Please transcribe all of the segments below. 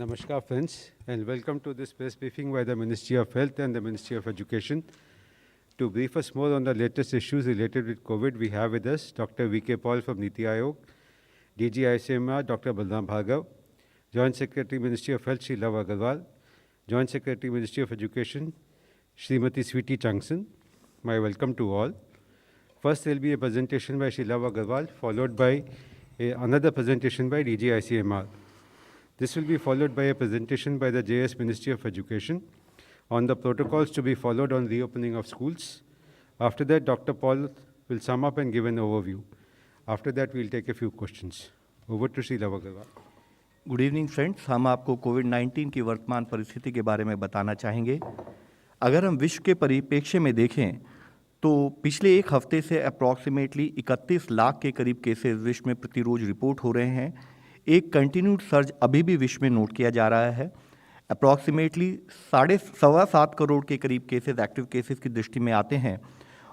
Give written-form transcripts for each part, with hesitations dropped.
Namaskar friends, and welcome to this press briefing by the Ministry of Health and the Ministry of Education. To brief us more on the latest issues related with COVID, we have with us Dr. V.K. Paul from Niti Aayog, DG ICMR Dr. Balram Bhargav, Joint Secretary Ministry of Health Shri Love Agarwal, Joint Secretary Ministry of Education Srimati Sweetie Changson. My welcome to all. First there will be a presentation by Shri Love Agarwal, followed by another presentation by DG ICMR. This will be followed by a presentation by the JS Ministry of Education on the protocols to be followed on reopening of schools. After that, Dr. Paul will sum up and give an overview. After that, we'll take a few questions. Over to Shri Love Agarwal. Good evening friends, हम आपको कोविड-19 की वर्तमान परिस्थिति के बारे में बताना चाहेंगे। अगर हम विश्व के परिप्रेक्ष्य में देखें तो पिछले एक हफ्ते से अप्रॉक्सीमेटली 31 लाख के करीब केसेस विश्व में प्रति रोज रिपोर्ट हो रहे हैं। एक कंटिन्यूड सर्ज अभी भी विश्व में नोट किया जा रहा है। अप्रॉक्सीमेटली 7.25 करोड़ के करीब केसेस एक्टिव केसेस की दृष्टि में आते हैं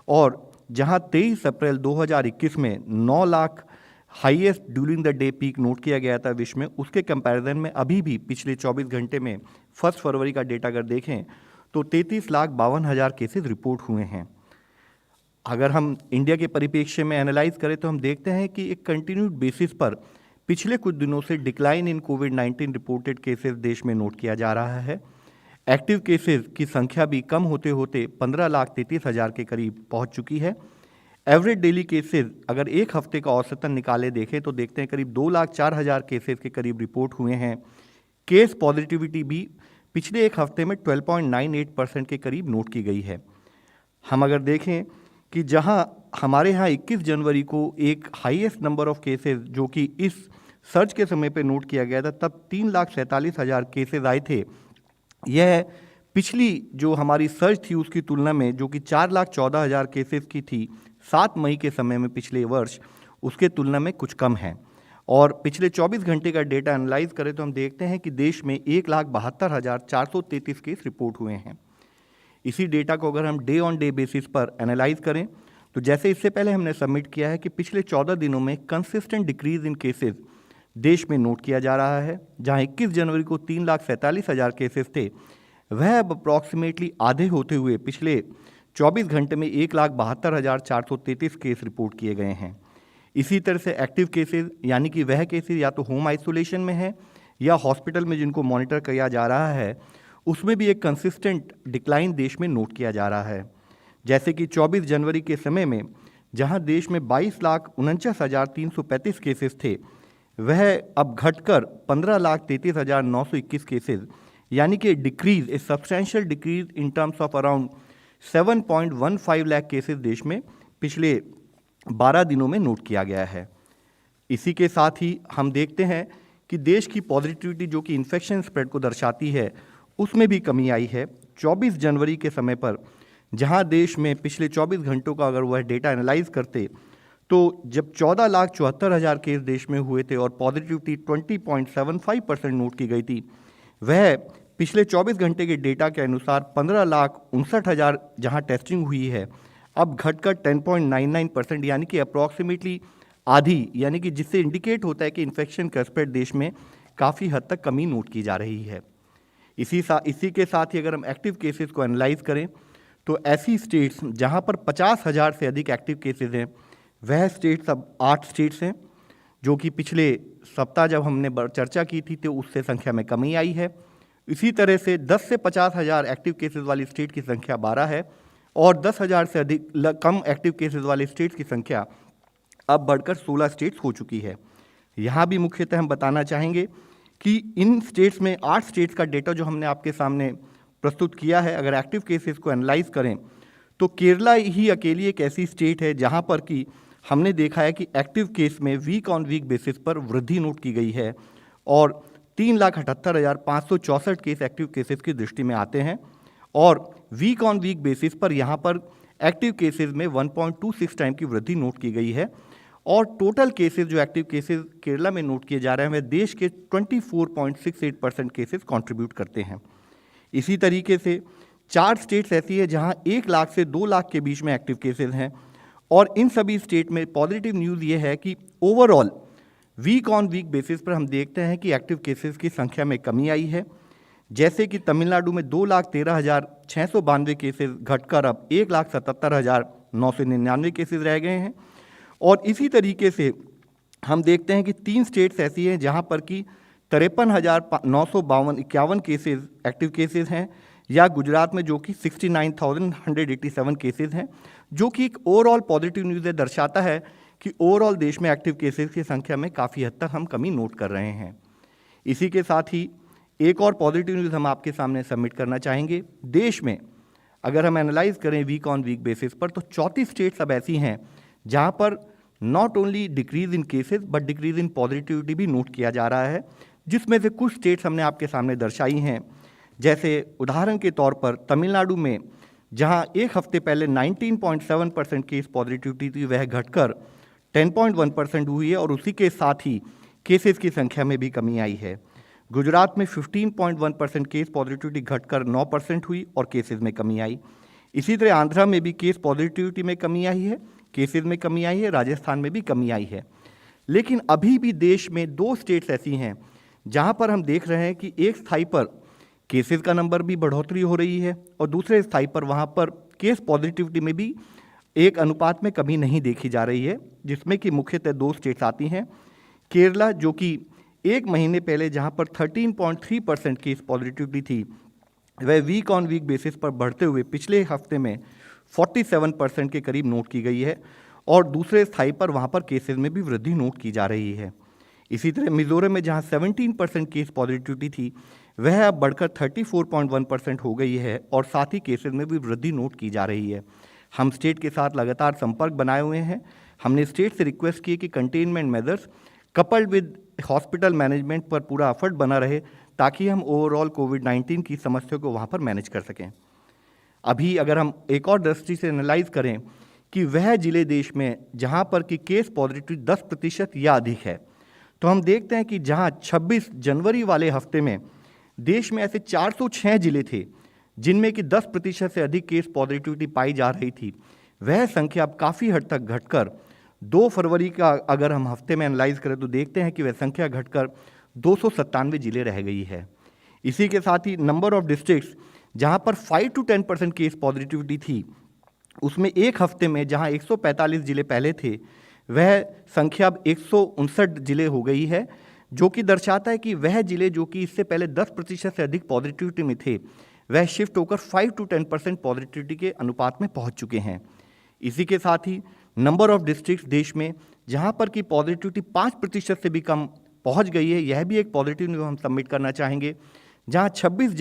और जहां 23 अप्रैल 2021 में 9 lakh highest during the day peak note किया गया था विश्व में, उसके कंपैरिजन में अभी भी पिछले 24 घंटे में 1 फरवरी का डेटा अगर देखें तो 33,52,000 केसेस रिपोर्ट हुए हैं। अगर हम इंडिया के परिप्रेक्ष्य में एनालाइज करें तो हम देखते हैं कि एक कंटिन्यूड बेसिस पर पिछले कुछ दिनों से decline in covid reported cases देश में नोट किया जा रहा है। एक्टिव केसेस की संख्या भी कम होते होते 15,33,000 के करीब पहुंच चुकी है। एवरेज डेली केसेस अगर एक हफ्ते का औसतन निकाले देखें तो देखते हैं करीब 2,04,000 केसेस के करीब रिपोर्ट हुए हैं। केस पॉजिटिविटी भी पिछले एक हफ्ते में 12.98% के करीब नोट की गई है। हम अगर देखें कि जहां हमारे यहाँ 21 जनवरी को एक हाईएस्ट नंबर ऑफ केसेस जो कि इस सर्च के समय पे नोट किया गया था, तब 3,47,000 केसेस आए थे। यह पिछली जो हमारी सर्च थी उसकी तुलना में, जो कि 4,14,000 केसेस की थी 7 मई के समय में पिछले वर्ष, उसके तुलना में कुछ कम है। और पिछले 24 घंटे का डेटा एनालाइज करें तो हम देखते हैं कि देश में 1,72,433 केस रिपोर्ट हुए हैं। इसी डेटा को अगर हम डे ऑन डे बेसिस पर एनालाइज करें तो जैसे इससे पहले हमने सबमिट किया है कि पिछले 14 दिनों में कंसिस्टेंट डिक्रीज इन केसेस देश में नोट किया जा रहा है। जहां 21 जनवरी को 3,47,000 केसेस थे, वह अब अप्रॉक्सीमेटली आधे होते हुए पिछले 24 घंटे में 1,72,433 केस रिपोर्ट किए गए हैं। इसी तरह से एक्टिव केसेस यानी कि वह केसेस या तो होम आइसोलेशन में है या हॉस्पिटल में जिनको मॉनिटर किया जा रहा है, उसमें भी एक कंसिस्टेंट डिक्लाइन देश में नोट किया जा रहा है। जैसे कि 24 जनवरी के समय में जहां देश में 22,49,335 केसेस थे, वह अब घटकर 15,33,921 केसेस यानी कि decrease, A substantial decrease in terms of around 7.15 lakh cases देश में पिछले 12 दिनों में नोट किया गया है। इसी के साथ ही हम देखते हैं कि देश की पॉजिटिविटी जो कि इन्फेक्शन स्प्रेड को दर्शाती है, उसमें भी कमी आई है। 24 जनवरी के समय पर जहां देश में पिछले 24 घंटों का अगर वह डेटा एनालाइज करते तो जब 14,74,000 केस देश में हुए थे और पॉजिटिविटी 20.75% नोट की गई थी, वह पिछले 24 घंटे के डेटा के अनुसार 15,59,000 जहां टेस्टिंग हुई है, अब घटकर 10.99% यानी कि अप्रॉक्सीमेटली आधी, यानी कि जिससे इंडिकेट होता है कि इन्फेक्शन का स्प्रेड देश में काफ़ी हद तक कमी नोट की जा रही है। इसी के साथ ही अगर हम एक्टिव केसेस को एनालाइज करें तो ऐसी स्टेट्स जहां पर 50,000 से अधिक एक्टिव केसेस हैं, वह स्टेट्स अब 8 स्टेट्स हैं, जो कि पिछले सप्ताह जब हमने चर्चा की थी तो उससे संख्या में कमी आई है। इसी तरह से 10 से 50,000 एक्टिव केसेस वाली स्टेट की संख्या 12 है और 10,000 से अधिक कम एक्टिव केसेस वाली स्टेट्स की संख्या अब बढ़कर 16 स्टेट्स हो चुकी है। यहाँ भी मुख्यतः हम बताना चाहेंगे कि इन स्टेट्स में 8 स्टेट्स का डेटा जो हमने आपके सामने प्रस्तुत किया है, अगर एक्टिव केसेस को एनालाइज करें तो केरला ही अकेली एक ऐसी स्टेट है जहां पर कि हमने देखा है कि एक्टिव केस में वीक ऑन वीक बेसिस पर वृद्धि नोट की गई है और 3,78,564 केस एक्टिव केसेस की दृष्टि में आते हैं और वीक ऑन वीक बेसिस पर यहाँ पर एक्टिव केसेस में 1.26 टाइम की वृद्धि नोट की गई है और टोटल केसेस जो एक्टिव केसेस केरला में नोट किए जा रहे हैं वह देश के 24.68% केसेस कंट्रीब्यूट करते हैं। इसी तरीके से 4 स्टेट्स ऐसी है जहां 1 लाख से 2 लाख के बीच में एक्टिव केसेस हैं और इन सभी स्टेट में पॉजिटिव न्यूज़ ये है कि overall week on week basis पर हम देखते हैं कि एक्टिव केसेस की संख्या में कमी आई है। जैसे कि तमिलनाडु में 2,13,692 केसेस घटकर अब 1,77,999 केसेस रह गए हैं। और इसी तरीके से हम देखते हैं कि 3 स्टेट्स ऐसी हैं जहां पर कि 53,951 केसेस एक्टिव केसेस हैं, या गुजरात में जो कि 69,187 केसेस हैं, जो कि एक ओवरऑल पॉजिटिव न्यूज़ दर्शाता है कि ओवरऑल देश में एक्टिव केसेस की संख्या में काफ़ी हद तक हम कमी नोट कर रहे हैं। इसी के साथ ही एक और पॉजिटिव न्यूज़ हम आपके सामने सबमिट करना चाहेंगे। देश में अगर हम एनालाइज करें वीक ऑन वीक बेसिस पर, तो 34 स्टेट्स अब ऐसी हैं जहां पर not only decrease in cases but decrease in positivity भी नोट किया जा रहा है, जिसमें से कुछ स्टेट्स हमने आपके सामने दर्शाई हैं। जैसे उदाहरण के तौर पर तमिलनाडु में जहां एक हफ्ते पहले 19.7% केस पॉजिटिविटी थी, वह घटकर 10.1% हुई है और उसी के साथ ही केसेस की संख्या में भी कमी आई है। गुजरात में 15.1% केस पॉजिटिविटी घटकर 9% हुई और केसेस में कमी आई। इसी तरह आंध्रा में भी केस पॉजिटिविटी में कमी आई है, केसेस में कमी आई है, राजस्थान में भी कमी आई है। लेकिन अभी भी देश में 2 स्टेट्स ऐसी हैं जहां पर हम देख रहे हैं कि एक स्थाई पर केसेस का नंबर भी बढ़ोतरी हो रही है और दूसरे स्थाई पर वहां पर केस पॉजिटिविटी में भी एक अनुपात में कमी नहीं देखी जा रही है, जिसमें कि मुख्यतः 2 स्टेट्स आती हैं। केरला, जो कि एक महीने पहले जहां पर 13.3% केस पॉजिटिविटी थी, वह वीक ऑन वीक बेसिस पर बढ़ते हुए पिछले हफ्ते में 47% के करीब नोट की गई है और दूसरे स्थाई पर वहां पर केसेस में भी वृद्धि नोट की जा रही है। इसी तरह मिजोरम में जहां 17% केस पॉजिटिविटी थी, वह अब बढ़कर 34.1% हो गई है और साथ ही केसेस में भी वृद्धि नोट की जा रही है। हम स्टेट के साथ लगातार संपर्क बनाए हुए हैं। हमने स्टेट से रिक्वेस्ट की कि containment measures coupled with hospital management पर पूरा एफर्ट बना रहे, ताकि हम ओवरऑल कोविड-19 की समस्या को वहाँ पर मैनेज कर सकें। अभी अगर हम एक और दृष्टि से एनालाइज करें कि वह जिले देश में जहाँ पर कि केस पॉजिटिविटी 10% या अधिक है, तो हम देखते हैं कि जहाँ 26 जनवरी वाले हफ्ते में देश में ऐसे 406 जिले थे जिनमें कि 10% से अधिक केस पॉजिटिविटी पाई जा रही थी, वह संख्या अब काफ़ी हद तक घटकर 2 फरवरी का अगर हम हफ्ते में एनालाइज करें तो देखते हैं कि वह संख्या घटकर 297 जिले रह गई है। इसी के साथ ही नंबर ऑफ डिस्ट्रिक्ट्स जहां पर 5 to 10% केस पॉजिटिविटी थी, उसमें एक हफ्ते में जहां 145 जिले पहले थे, वह संख्या अब 159 जिले हो गई है, जो कि दर्शाता है कि वह जिले जो कि इससे पहले 10% से अधिक पॉजिटिविटी में थे, वह शिफ्ट होकर 5 to 10% पॉजिटिविटी के अनुपात में पहुंच चुके हैं। इसी के साथ ही नंबर ऑफ डिस्ट्रिक्ट्स देश में जहां पर कि पॉजिटिविटी 5% से भी कम पहुंच गई है, यह भी एक पॉजिटिव न्यूज़ हम सबमिट करना चाहेंगे। जहां 26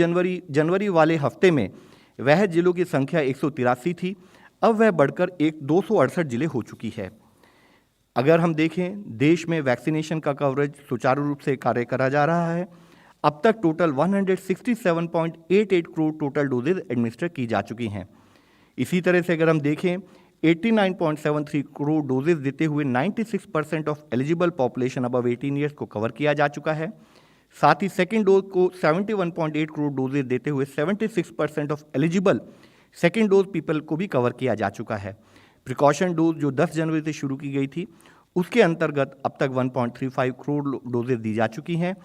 जनवरी वाले हफ्ते में वह जिलों की संख्या 183 थी, अब वह बढ़कर 268 जिले हो चुकी है। अगर हम देखें देश में वैक्सीनेशन का कवरेज सुचारू रूप से कार्य करा जा रहा है। अब तक total 167.88 crore total doses administer की जा चुकी हैं। इसी तरह से अगर हम देखें 89.73 करोड़ डोजेज देते हुए 96% of eligible population above 18 years को कवर किया जा चुका है। साथ ही सेकेंड डोज को 71.8 करोड़ डोजेज देते हुए 76% of eligible second dose people को भी कवर किया जा चुका है। प्रिकॉशन डोज जो 10 जनवरी से शुरू की गई थी, उसके अंतर्गत अब तक 1.35 करोड़ डोजेज दी जा चुकी हैं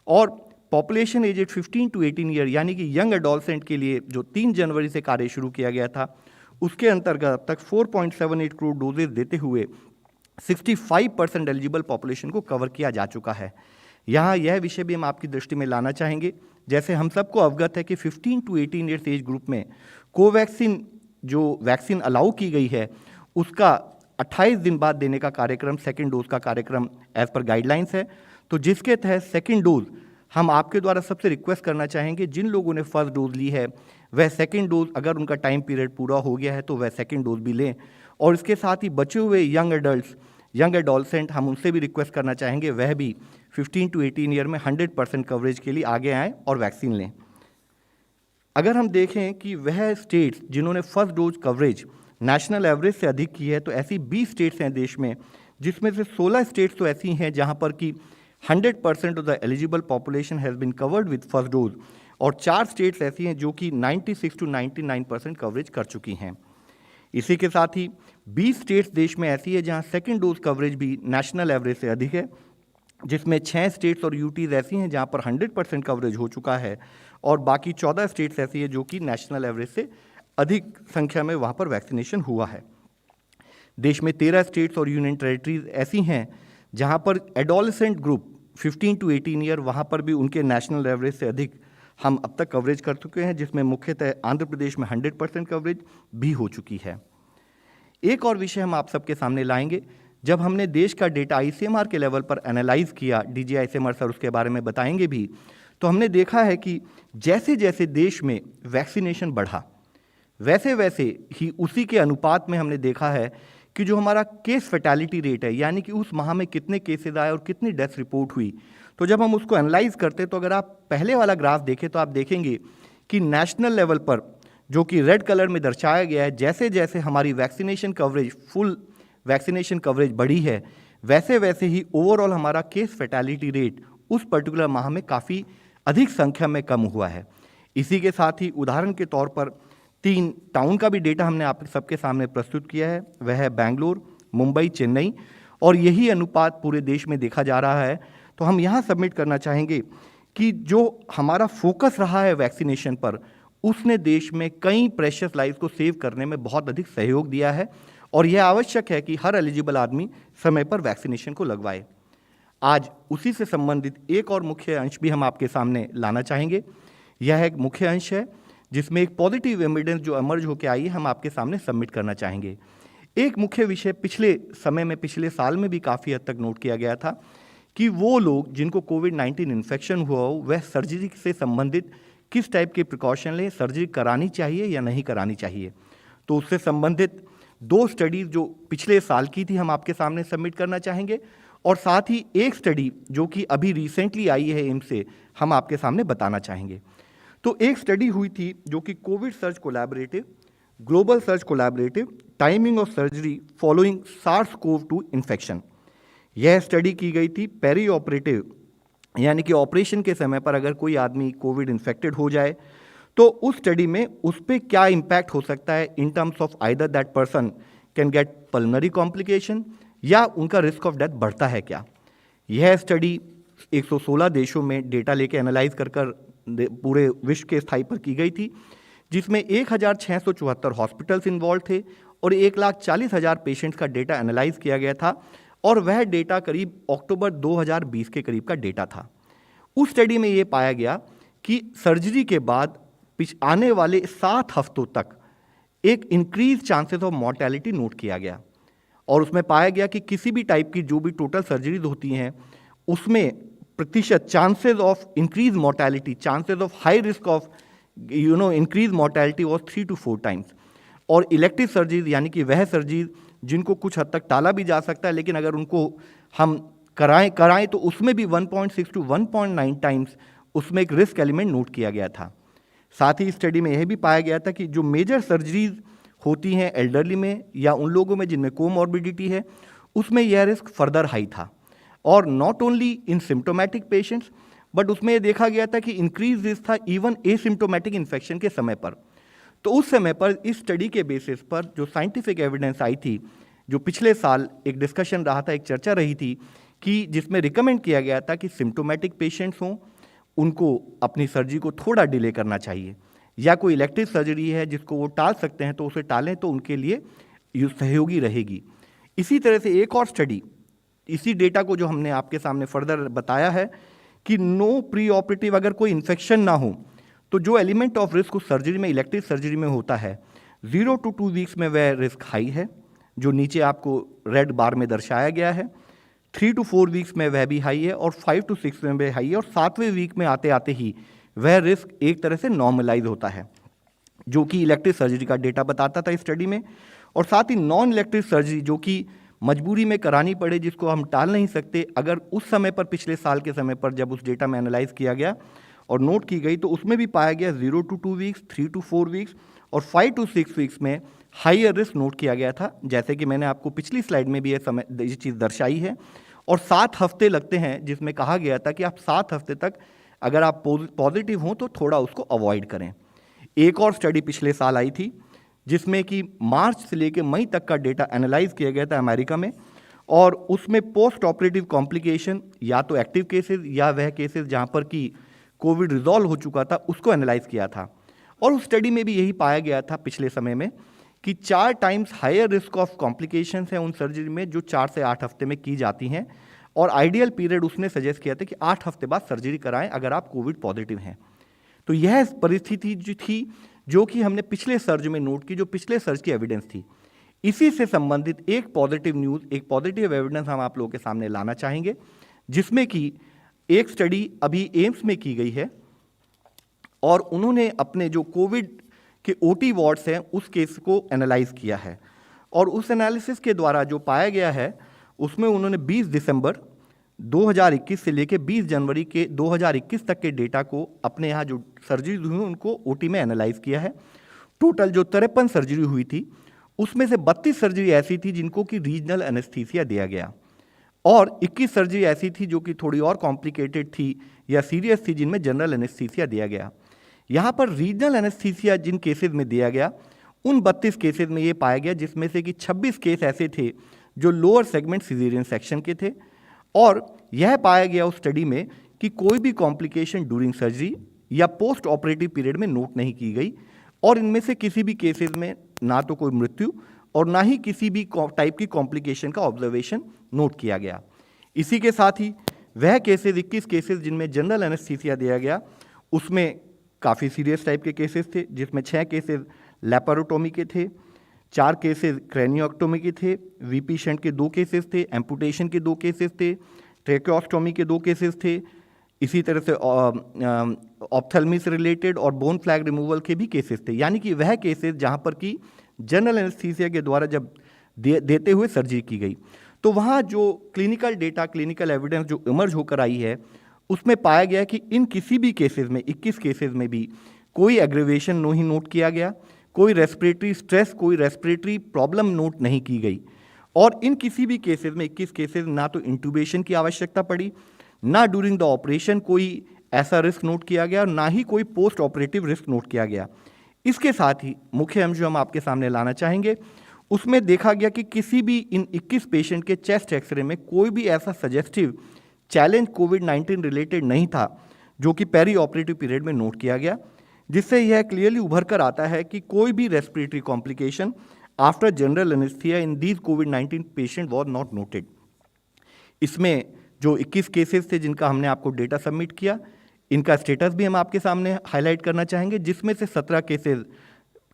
और पॉपुलेशन एजेड 15 to 18 ईयर यानी कि यंग एडोलसेंट के लिए जो 3 जनवरी से कार्य शुरू किया गया था, उसके अंतर्गत अब तक 4.78 करोड़ डोजेज देते हुए 65% एलिजिबल पॉपुलेशन को कवर किया जा चुका है। यहाँ यह विषय भी हम आपकी दृष्टि में लाना चाहेंगे, जैसे हम सबको अवगत है कि 15 to 18 ईयर्स एज ग्रुप में कोवैक्सीन जो वैक्सीन अलाउ की गई है, उसका 28 दिन बाद देने का कार्यक्रम सेकेंड डोज का कार्यक्रम एज पर गाइडलाइंस है। तो जिसके तहत सेकेंड डोज हम आपके द्वारा सबसे रिक्वेस्ट करना चाहेंगे, जिन लोगों ने फर्स्ट डोज ली है वह सेकेंड डोज अगर उनका टाइम पीरियड पूरा हो गया है तो वह सेकेंड डोज भी लें। और इसके साथ ही बचे हुए यंग एडोलसेंट हम उनसे भी रिक्वेस्ट करना चाहेंगे, वह भी 15 to 18 ईयर में 100% कवरेज के लिए आगे आएँ और वैक्सीन लें। अगर हम देखें कि वह स्टेट्स जिन्होंने first dose coverage national average से अधिक की है, तो ऐसी 20 स्टेट्स हैं देश में, जिसमें से 16 स्टेट्स तो ऐसी हैं जहां पर कि 100% of the eligible population has been covered with first dose और 4 स्टेट्स ऐसी हैं जो कि 96 to 99% कवरेज कर चुकी हैं। इसी के साथ ही 20 स्टेट्स देश में ऐसी है जहां सेकेंड डोज कवरेज भी नेशनल एवरेज से अधिक है जिसमें 6 स्टेट्स और यूटीज़ ऐसी हैं जहां पर 100% कवरेज हो चुका है और बाकी 14 स्टेट्स ऐसी हैं जो कि नेशनल एवरेज से अधिक संख्या में वहां पर वैक्सीनेशन हुआ है। देश में 13 स्टेट्स और यूनियन टेरिटरीज ऐसी हैं जहां पर एडोलेसेंट ग्रुप 15 to 18 ईयर वहां पर भी उनके नेशनल एवरेज से अधिक हम अब तक कवरेज कर चुके हैं, जिसमें मुख्यतः आंध्र प्रदेश में 100% कवरेज भी हो चुकी है। एक और विषय हम आप सबके सामने लाएंगे। जब हमने देश का डेटा आईसीएमआर के लेवल पर एनालाइज किया, डीजी आईसीएमआर सर उसके बारे में बताएंगे भी, तो हमने देखा है कि जैसे जैसे देश में वैक्सीनेशन बढ़ा वैसे वैसे ही उसी के अनुपात में हमने देखा है कि जो हमारा केस फैटेलिटी रेट है, यानी कि उस माह में कितने केसेस आए और कितनी डेथ रिपोर्ट हुई, तो जब हम उसको एनालाइज करते तो अगर आप पहले वाला ग्राफ देखें तो आप देखेंगे कि नेशनल लेवल पर जो कि रेड कलर में दर्शाया गया है, जैसे जैसे हमारी vaccination coverage full vaccination coverage बढ़ी है वैसे वैसे ही ओवरऑल हमारा केस फैटेलिटी रेट उस पर्टिकुलर माह में काफ़ी अधिक संख्या में कम हुआ है। इसी के साथ ही उदाहरण के तौर पर 3 टाउन का भी डेटा हमने आप सबके सामने प्रस्तुत किया है, वह है बेंगलोर, मुंबई, चेन्नई, और यही अनुपात पूरे देश में देखा जा रहा है। तो हम यहाँ सबमिट करना चाहेंगे कि जो हमारा फोकस रहा है वैक्सीनेशन पर, उसने देश में कई प्रेशियस लाइफ को सेव करने में बहुत अधिक सहयोग दिया है और यह आवश्यक है कि हर एलिजिबल आदमी समय पर वैक्सीनेशन को लगवाए। आज उसी से संबंधित एक और मुख्य अंश भी हम आपके सामने लाना चाहेंगे। यह एक मुख्य अंश है जिसमें एक पॉजिटिव एविडेंस जो इमर्ज होकर आई है, हम आपके सामने सबमिट करना चाहेंगे। एक मुख्य विषय पिछले समय में, पिछले साल में भी काफ़ी हद तक नोट किया गया था कि वो लोग जिनको कोविड-19 इन्फेक्शन हुआ हो वह सर्जरी से संबंधित किस टाइप के प्रिकॉशन लें, सर्जरी करानी चाहिए या नहीं करानी चाहिए। तो उससे संबंधित 2 स्टडीज जो पिछले साल की थी हम आपके सामने सबमिट करना चाहेंगे और साथ ही एक स्टडी जो कि अभी रिसेंटली आई है एम्स से, हम आपके सामने बताना चाहेंगे। तो एक स्टडी हुई थी जो कि Covid search collaborative, global search collaborative, timing of surgery following SARS-CoV-2 infection. यह स्टडी की गई थी पेरी ऑपरेटिव, यानी कि ऑपरेशन के समय पर अगर कोई आदमी कोविड इन्फेक्टेड हो जाए तो उस स्टडी में उस पर क्या इम्पैक्ट हो सकता है in terms of either that person can get pulmonary complication या उनका रिस्क ऑफ डेथ बढ़ता है क्या। यह स्टडी 116 देशों में डेटा लेके एनालाइज कर पूरे विश्व के स्थाई पर की गई थी, जिसमें 1674 हॉस्पिटल्स इन्वॉल्व थे और 1,40,000 पेशेंट्स का डेटा एनालाइज किया गया था और वह डेटा करीब अक्टूबर 2020 के करीब का डेटा था। उस स्टडी में ये पाया गया कि सर्जरी के बाद आने वाले 7 हफ्तों तक एक increase chances of mortality note किया गया और उसमें पाया गया कि किसी भी टाइप की जो भी टोटल सर्जरीज होती हैं उसमें प्रतिशत chances of increase mortality, chances of high risk of increase mortality was 3 to 4 times. और इलेक्टिव सर्जरीज यानी कि वह सर्जरीज जिनको कुछ हद तक टाला भी जा सकता है, लेकिन अगर उनको हम कराएं तो उसमें भी 1.6 to 1.9 टाइम्स उसमें एक रिस्क एलिमेंट नोट किया गया था। साथ ही स्टडी में यह भी पाया गया था कि जो मेजर सर्जरीज होती हैं एल्डरली में या उन लोगों में जिनमें कोमॉर्बिडिटी है, उसमें यह रिस्क फर्दर हाई था और not only in symptomatic patients but उसमें यह देखा गया था कि इंक्रीज रिस्क था इवन एसिम्टोमेटिक इन्फेक्शन के समय पर। तो उस समय पर इस स्टडी के बेसिस पर जो साइंटिफिक एविडेंस आई थी, जो पिछले साल एक डिस्कशन रहा था, एक चर्चा रही थी कि जिसमें रिकमेंड किया गया था कि सिम्टोमेटिक पेशेंट्स हों उनको अपनी सर्जरी को थोड़ा डिले करना चाहिए, या कोई इलेक्टिव सर्जरी है जिसको वो टाल सकते हैं तो उसे टालें तो उनके लिए सहयोगी रहेगी। इसी तरह से एक और स्टडी, इसी डेटा को जो हमने आपके सामने फर्दर बताया है कि नो प्री ऑपरेटिव अगर कोई इन्फेक्शन ना हो तो जो एलिमेंट ऑफ रिस्क उस सर्जरी में, इलेक्टिव सर्जरी में होता है, 0 to 2 वीक्स में वह रिस्क हाई है जो नीचे आपको रेड बार में दर्शाया गया है, 3 to 4 वीक्स में वह भी हाई है और 5 to 6 में वह हाई है और 7वें वीक में आते आते ही वह रिस्क एक तरह से नॉर्मलाइज होता है, जो कि इलेक्टिव सर्जरी का डेटा बताता था इस स्टडी में। और साथ ही नॉन इलेक्टिव सर्जरी जो कि मजबूरी में करानी पड़े, जिसको हम टाल नहीं सकते, अगर उस समय पर पिछले साल के समय पर जब उस डेटा में एनालाइज किया गया और नोट की गई तो उसमें भी पाया गया 0 to 2 वीक्स, 3 to 4 वीक्स और 5 to 6 वीक्स में हाइयर रिस्क नोट किया गया था, जैसे कि मैंने आपको पिछली स्लाइड में भी ये चीज़ दर्शाई है। और 7 हफ्ते लगते हैं जिसमें कहा गया था कि आप 7 हफ्ते तक अगर आप पॉजिटिव हों तो थोड़ा उसको अवॉइड करें। एक और स्टडी पिछले साल आई थी जिसमें कि मार्च से लेकर मई तक का डेटा एनालाइज किया गया था अमेरिका में, और उसमें पोस्ट ऑपरेटिव कॉम्प्लिकेशन या तो एक्टिव केसेस या वह केसेस जहाँ पर कि कोविड रिजॉल्व हो चुका था उसको एनालाइज किया था। और उस स्टडी में भी यही पाया गया था पिछले समय में कि 4 times higher risk of complications हैं उन सर्जरी में जो 4 से 8 हफ्ते में की जाती हैं, और आइडियल पीरियड उसने सजेस्ट किया था कि 8 हफ्ते बाद सर्जरी कराएं अगर आप कोविड पॉजिटिव हैं। तो यह परिस्थिति जो थी जो कि हमने पिछले सर्ज में नोट की, जो पिछले सर्ज की एविडेंस थी। इसी से संबंधित एक पॉजिटिव न्यूज़, एक पॉजिटिव एविडेंस हम आप लोगों के सामने लाना चाहेंगे, जिसमें कि एक स्टडी अभी एम्स में की गई है और उन्होंने अपने जो कोविड के ओटी वार्ड्स हैं उस केस को एनालाइज किया है। और उस एनालिसिस के द्वारा जो पाया गया है उसमें उन्होंने 20 दिसंबर 2021 से लेकर 20 जनवरी के 2021 तक के डेटा को अपने यहाँ जो सर्जरी हुई उनको ओटी में एनालाइज किया है। टोटल जो 53 सर्जरी हुई थी उसमें से 32 सर्जरी ऐसी थी जिनको कि रीजनल एनेस्थीसिया दिया गया, और 21 सर्जरी ऐसी थी जो कि थोड़ी और कॉम्प्लिकेटेड थी या सीरियस थी जिनमें जनरल एनेस्थीसिया दिया गया। यहाँ पर रीजनल एनेस्थीसिया जिन केसेस में दिया गया उन 32 केसेस में ये पाया गया जिसमें से कि 26 केस ऐसे थे जो लोअर सेगमेंट सिजेरियन सेक्शन के थे, और यह पाया गया उस स्टडी में कि कोई भी कॉम्प्लिकेशन ड्यूरिंग सर्जरी या पोस्ट ऑपरेटिव पीरियड में नोट नहीं की गई, और इनमें से किसी भी केसेस में ना तो कोई मृत्यु और ना ही किसी भी टाइप की कॉम्प्लिकेशन का ऑब्जर्वेशन नोट किया गया। इसी के साथ ही वह केसेस 21 केसेस जिनमें जनरल एनेस्थीसिया दिया गया उसमें काफ़ी सीरियस टाइप के केसेस थे, जिसमें 6 केसेस लैपारोटोमी के थे, 4 केसेस क्रेनियोक्टोमी के थे, वीपी शंट के 2 केसेस थे, एम्पुटेशन के 2 केसेस थे, ट्रेकोस्टोमी के 2 केसेस थे, इसी तरह से ऑप्थेल्मी से रिलेटेड और बोन फ्लैग रिमूवल के भी केसेस थे। यानी कि वह केसेस जहाँ पर कि जनरल एनेस्थीसिया के द्वारा जब देते हुए सर्जरी की गई, तो वहाँ जो क्लिनिकल डेटा, क्लिनिकल एविडेंस जो इमर्ज होकर आई है उसमें पाया गया कि इन किसी भी केसेस में 21 केसेस में भी कोई एग्रीवेशन नहीं नोट किया गया, कोई रेस्पिरेटरी स्ट्रेस, कोई रेस्पिरेटरी प्रॉब्लम नोट नहीं की गई, और इन किसी भी केसेस में 21 केसेस ना तो इंट्यूबेशन की आवश्यकता पड़ी, ना ड्यूरिंग द ऑपरेशन कोई ऐसा रिस्क नोट किया गया, ना ही कोई पोस्ट ऑपरेटिव रिस्क नोट किया गया। इसके साथ ही मुख्य अंश जो हम आपके सामने लाना चाहेंगे उसमें देखा गया कि किसी भी इन 21 पेशेंट के चेस्ट एक्सरे में कोई भी ऐसा सजेस्टिव चैलेंज कोविड-19 रिलेटेड नहीं था जो कि पेरी ऑपरेटिव पीरियड में नोट किया गया, जिससे यह क्लियरली उभर कर आता है कि कोई भी respiratory complication after general anaesthesia in these covid patient was not noted. इसमें जो 21 केसेस थे जिनका हमने आपको डेटा सबमिट किया, इनका स्टेटस भी हम आपके सामने हाईलाइट करना चाहेंगे, जिसमें से 17 केसेस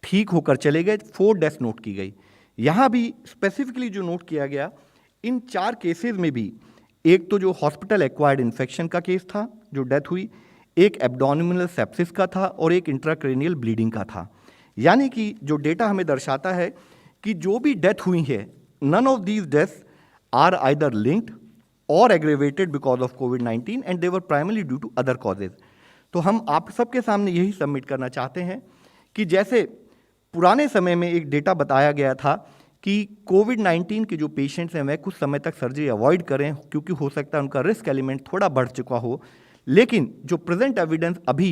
ठीक होकर चले गए, 4 डेथ नोट की गई। यहाँ भी स्पेसिफिकली जो नोट किया गया इन 4 केसेस में भी एक तो जो हॉस्पिटल एक्वायर्ड इन्फेक्शन का केस था जो डेथ हुई, एक एब्डोमिनल सेप्सिस का था और एक इंट्राक्रेनियल ब्लीडिंग का था। यानी कि जो डेटा हमें दर्शाता है कि जो भी डेथ हुई है, none of these deaths are either linked or aggravated because of कोविड-19 and they were primarily due to other causes. तो हम आप सबके सामने यही सबमिट करना चाहते हैं कि जैसे पुराने समय में एक डेटा बताया गया था कि कोविड-19 के जो पेशेंट्स हैं वह कुछ समय तक सर्जरी अवॉइड करें क्योंकि हो सकता है उनका रिस्क एलिमेंट थोड़ा बढ़ चुका हो, लेकिन जो प्रेजेंट एविडेंस अभी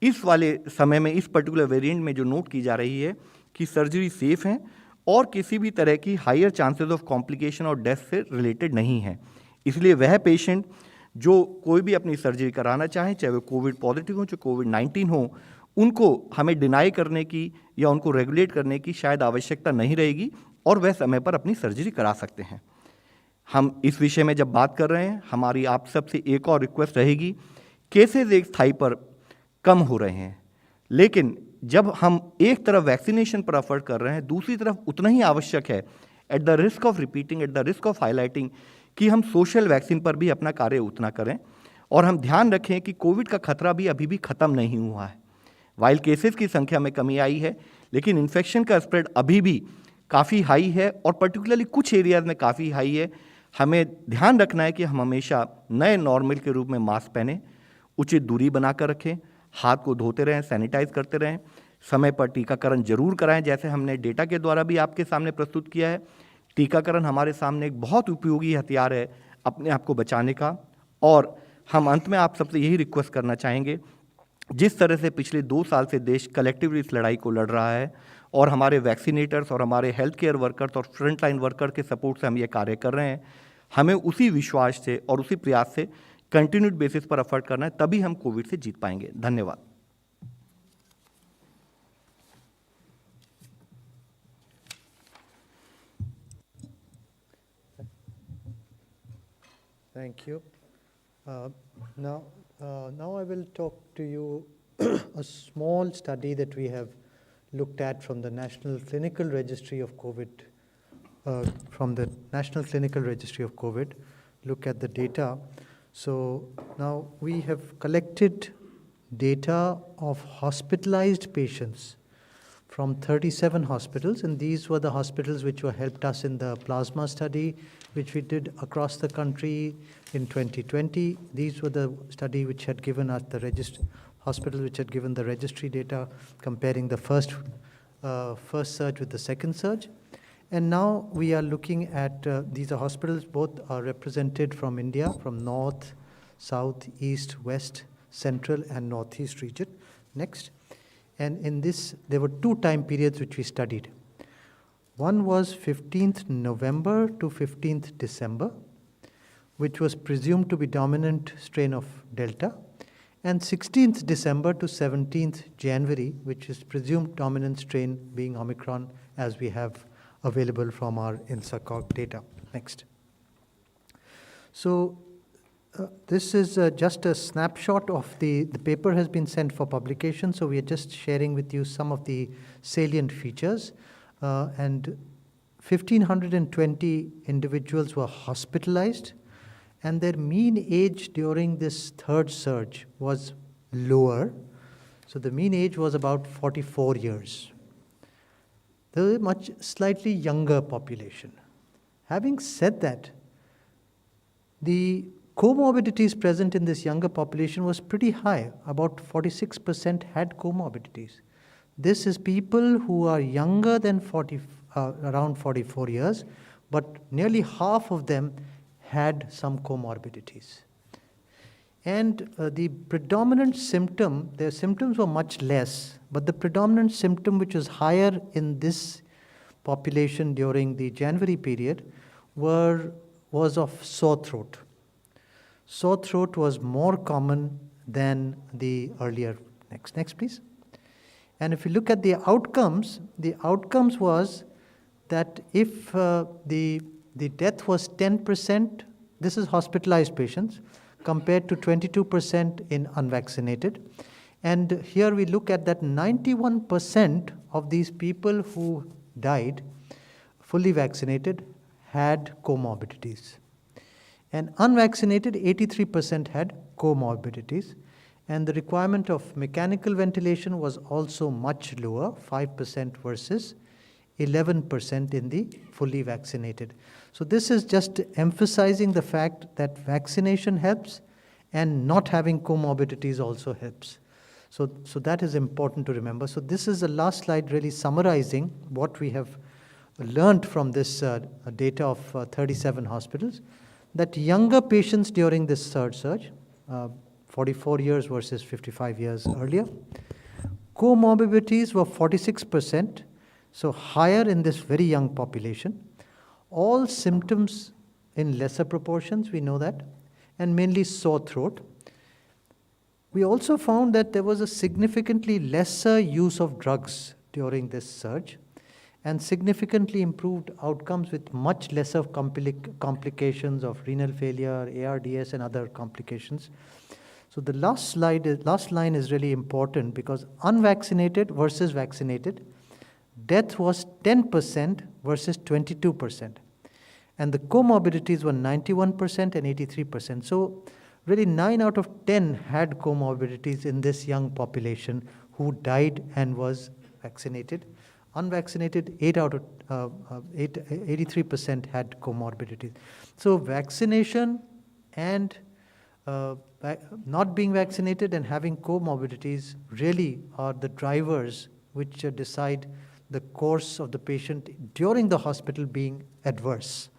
इस वाले समय में इस पर्टिकुलर वेरिएंट में जो नोट की जा रही है कि सर्जरी सेफ है और किसी भी तरह की हायर चांसेस ऑफ कॉम्प्लिकेशन और डेथ से रिलेटेड नहीं है। इसलिए वह पेशेंट जो कोई भी अपनी सर्जरी कराना चाहें, चाहे वो कोविड पॉजिटिव हो, चाहे कोविड-19 हो, उनको हमें डिनाई करने की या उनको रेगुलेट करने की शायद आवश्यकता नहीं रहेगी और वह समय पर अपनी सर्जरी करा सकते हैं। हम इस विषय में जब बात कर रहे हैं, हमारी आप सबसे एक और रिक्वेस्ट रहेगी, केसेस एक स्थाई पर कम हो रहे हैं, लेकिन जब हम एक तरफ वैक्सीनेशन पर एफर्ट कर रहे हैं, दूसरी तरफ उतना ही आवश्यक है, at the risk of repeating, at the risk of highlighting, कि हम सोशल वैक्सीन पर भी अपना कार्य उतना करें और हम ध्यान रखें कि कोविड का खतरा भी अभी भी खत्म नहीं हुआ है। वाइल केसेस की संख्या में कमी आई है, लेकिन इन्फेक्शन का स्प्रेड अभी भी काफ़ी हाई है और पर्टिकुलरली कुछ एरियाज में काफ़ी हाई है। हमें ध्यान रखना है कि हम हमेशा नए नॉर्मल के रूप में मास्क पहने, उचित दूरी बनाकर रखें, हाथ को धोते रहें, सैनिटाइज करते रहें, समय पर टीकाकरण जरूर कराएं, जैसे हमने डेटा के द्वारा भी आपके सामने प्रस्तुत किया है। टीकाकरण हमारे सामने एक बहुत उपयोगी हथियार है अपने आप को बचाने का। और हम अंत में आप सबसे यही रिक्वेस्ट करना चाहेंगे, जिस तरह से पिछले 2 साल से देश कलेक्टिवली इस लड़ाई को लड़ रहा है और हमारे वैक्सीनेटर्स और हमारे हेल्थ केयर वर्कर्स और फ्रंट लाइन वर्कर के सपोर्ट से हम ये कार्य कर रहे हैं। हमें उसी विश्वास से और उसी प्रयास से कंटिन्यूड बेसिस पर एफर्ट करना है, तभी हम कोविड से जीत पाएंगे। धन्यवाद। Thank you. Now I will talk to you a small study that we have looked at from the National Clinical Registry of COVID. Look at the data. So now we have collected data of hospitalized patients from 37 hospitals, and these were the hospitals which were helped us in the plasma study, which we did across the country in 2020. These were the study which had given us the hospitals which had given the registry data, comparing the first surge with the second surge. And now we are looking at, these are hospitals, both are represented from India, from north, south, east, west, central, and northeast region. Next. And in this, there were 2 time periods which we studied. One was 15th November to 15th December, which was presumed to be dominant strain of Delta, and 16th December to 17th January, which is presumed dominant strain being Omicron, as we have available from our INSACOG data. Next. So this is just a snapshot of the paper has been sent for publication, so we are just sharing with you some of the salient features. And 1,520 individuals were hospitalized, and their mean age during this third surge was lower. So the mean age was about 44 years. They were a much slightly younger population. Having said that, the comorbidities present in this younger population was pretty high. About 46% had comorbidities. This is people who are younger than around 44 years, but nearly half of them had some comorbidities. And the predominant symptom, their symptoms were much less, but the predominant symptom which was higher in this population during the January period was of sore throat. Sore throat was more common than the earlier. Next please. And if you look at the outcomes was that if the death was 10%, this is hospitalized patients, compared to 22% in unvaccinated. And here we look at that 91% of these people who died, fully vaccinated, had comorbidities. And unvaccinated, 83% had comorbidities. And the requirement of mechanical ventilation was also much lower, 5% versus 11% in the fully vaccinated. So this is just emphasizing the fact that vaccination helps, and not having comorbidities also helps. So that is important to remember. So this is the last slide really summarizing what we have learned from this data of 37 hospitals, that younger patients during this third surge, 44 years versus 55 years earlier, comorbidities were 46%, so higher in this very young population. All symptoms in lesser proportions, we know that, and mainly sore throat. We also found that there was a significantly lesser use of drugs during this surge, and significantly improved outcomes with much lesser complications of renal failure, ARDS, and other complications. So the last line is really important, because unvaccinated versus vaccinated, death was 10% versus 22%. And the comorbidities were 91% and 83%. So really 9 out of 10 had comorbidities in this young population who died and was vaccinated. Unvaccinated, 83% had comorbidities. So vaccination and not being vaccinated and having comorbidities really are the drivers which decide the course of the patient during the hospital being adverse.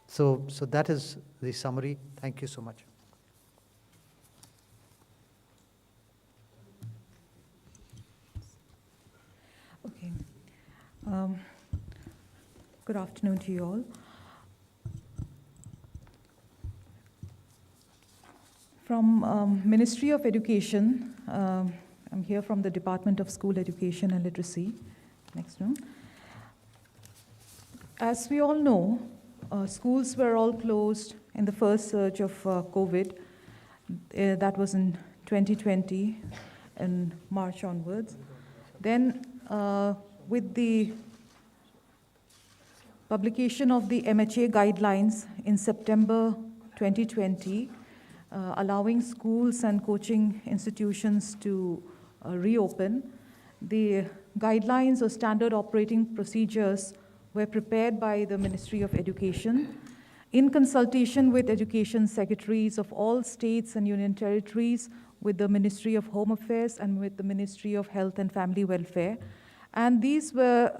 So that is the summary. Thank you so much. Okay. Um, Good afternoon to you all. From Ministry of Education, I'm here from the Department of School Education and Literacy. Next one. As we all know, schools were all closed in the first surge of COVID. That was in 2020, in March onwards. Then, with the publication of the MHA guidelines in September 2020, allowing schools and coaching institutions to reopen, the guidelines or standard operating procedures were prepared by the Ministry of Education in consultation with education secretaries of all states and union territories, with the Ministry of Home Affairs and with the Ministry of Health and Family Welfare. And these were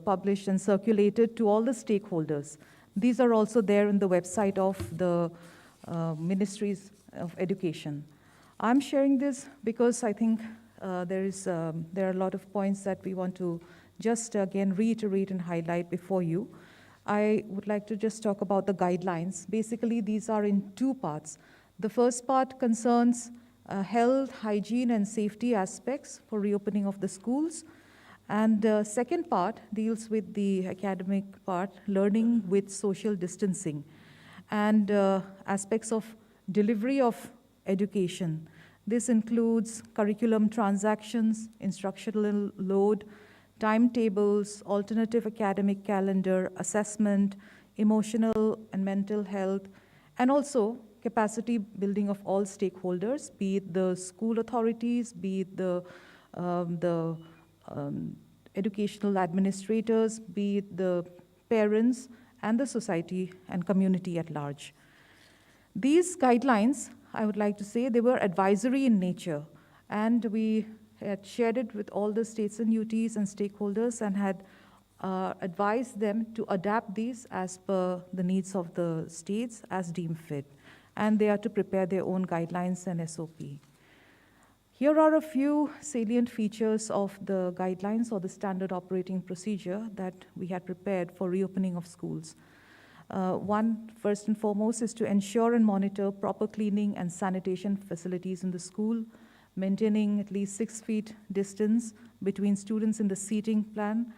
published and circulated to all the stakeholders. These are also there in the website of the Ministries of Education. I'm sharing this because I think there are a lot of points that we want to just again reiterate and highlight before you. I would like to just talk about the guidelines. Basically, these are in two parts. The first part concerns health, hygiene, and safety aspects for reopening of the schools. And the second part deals with the academic part, learning with social distancing, and aspects of delivery of education. This includes curriculum transactions, instructional load, timetables, alternative academic calendar, assessment, emotional and mental health, and also capacity building of all stakeholders, be it the school authorities, be it the educational administrators, be it the parents, and the society and community at large. These guidelines, I would like to say, they were advisory in nature, and we had shared it with all the states and UTs and stakeholders and had advised them to adapt these as per the needs of the states as deemed fit. And they are to prepare their own guidelines and SOP. Here are a few salient features of the guidelines or the standard operating procedure that we had prepared for reopening of schools. One, first and foremost, is to ensure and monitor proper cleaning and sanitation facilities in the school, maintaining at least 6 feet distance between students in the seating plan,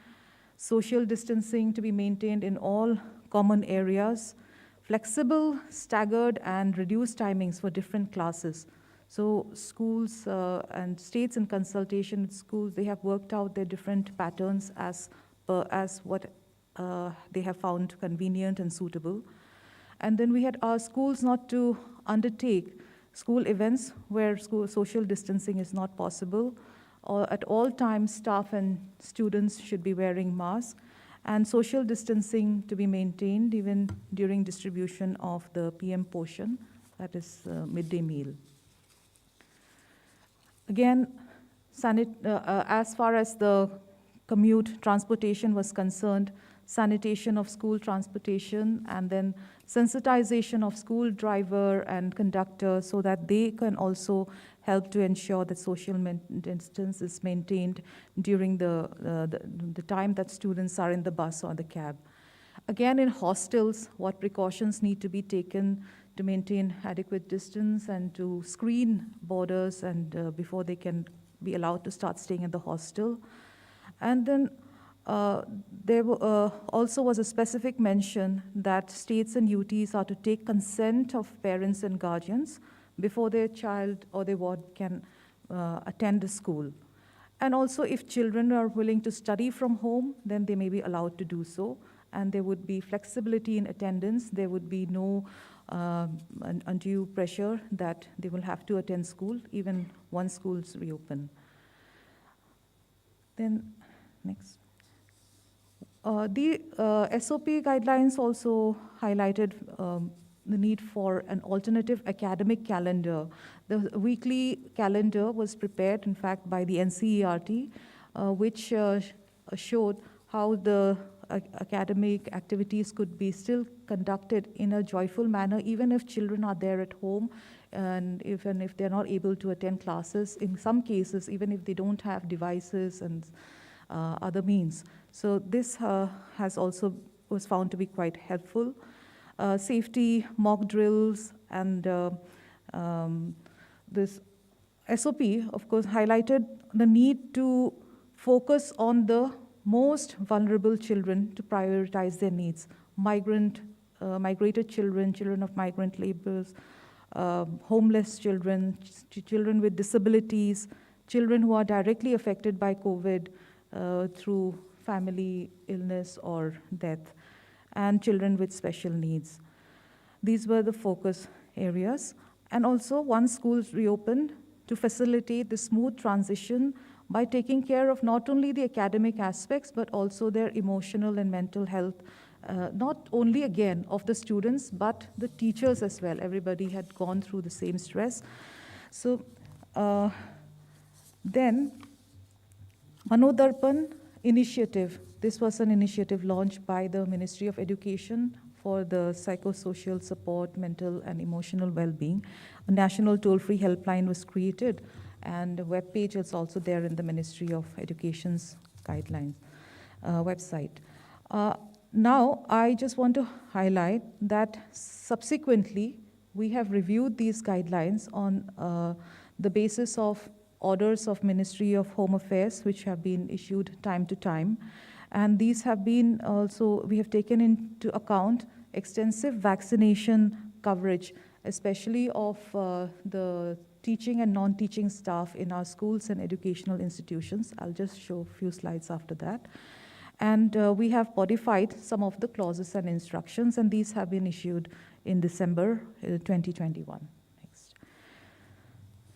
social distancing to be maintained in all common areas, flexible, staggered, and reduced timings for different classes. So schools and states in consultation with schools, they have worked out their different patterns as what they have found convenient and suitable. And then we had asked schools not to undertake school events where social distancing is not possible. Or at all times, staff and students should be wearing masks, and social distancing to be maintained even during distribution of the PM portion, that is midday meal. Again, as far as the commute transportation was concerned, sanitation of school transportation, and then sensitization of school driver and conductor so that they can also help to ensure that social distance is maintained during the time that students are in the bus or the cab. Again, in hostels, what precautions need to be taken to maintain adequate distance and to screen boarders and before they can be allowed to start staying in the hostel. And then there also was a specific mention that states and UTs are to take consent of parents and guardians before their child or their ward can attend the school. And also, if children are willing to study from home, then they may be allowed to do so. And there would be flexibility in attendance. There would be no undue pressure that they will have to attend school, even once schools reopen. Then, next. The SOP guidelines also highlighted the need for an alternative academic calendar. The weekly calendar was prepared, in fact, by the NCERT, which showed how the academic activities could be still conducted in a joyful manner, even if children are there at home, and if they're not able to attend classes. In some cases, even if they don't have devices and other means. So this has also was found to be quite helpful. Safety mock drills and this SOP, of course, highlighted the need to focus on the most vulnerable children to prioritize their needs. Migrated children, children of migrant laborers, homeless children, children with disabilities, children who are directly affected by COVID through family illness or death, and children with special needs. These were the focus areas. And also, once schools reopened, to facilitate the smooth transition by taking care of not only the academic aspects, but also their emotional and mental health, not only, again, of the students, but the teachers as well. Everybody had gone through the same stress. So then, Manodarpan initiative. This was an initiative launched by the Ministry of Education for the psychosocial support, mental and emotional well-being. A national toll-free helpline was created, and a web page is also there in the Ministry of Education's guidelines website. Now, I just want to highlight that subsequently, we have reviewed these guidelines on the basis of orders of Ministry of Home Affairs, which have been issued time to time. And these have been also, we have taken into account extensive vaccination coverage, especially of the teaching and non-teaching staff in our schools and educational institutions. I'll just show a few slides after that. And we have modified some of the clauses and instructions, and these have been issued in December 2021. Next.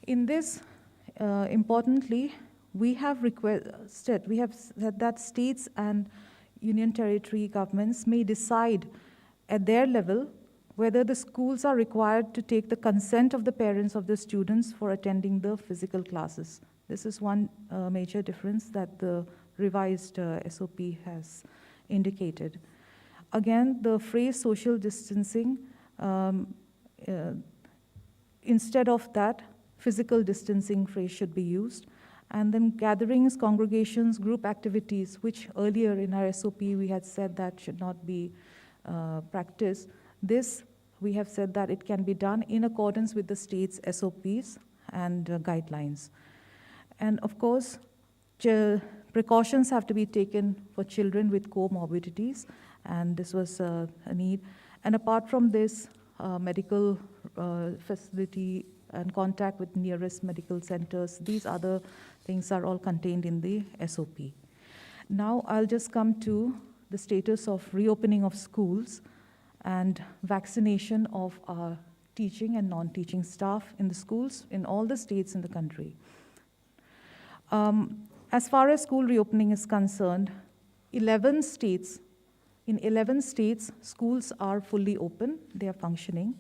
In this, importantly, we have said that states and union territory governments may decide at their level whether the schools are required to take the consent of the parents of the students for attending the physical classes. This is one major difference that the revised SOP has indicated. Again, the phrase social distancing, instead of that, physical distancing phrase should be used. And then gatherings, congregations, group activities, which earlier in our SOP we had said that should not be practiced. This, we have said that it can be done in accordance with the state's SOPs and guidelines. And of course, precautions have to be taken for children with comorbidities, and this was a need. And apart from this, medical facility and contact with nearest medical centers, these other things are all contained in the SOP. Now I'll just come to the status of reopening of schools and vaccination of our teaching and non-teaching staff in the schools in all the states in the country. As far as school reopening is concerned, in 11 states, schools are fully open, they are functioning.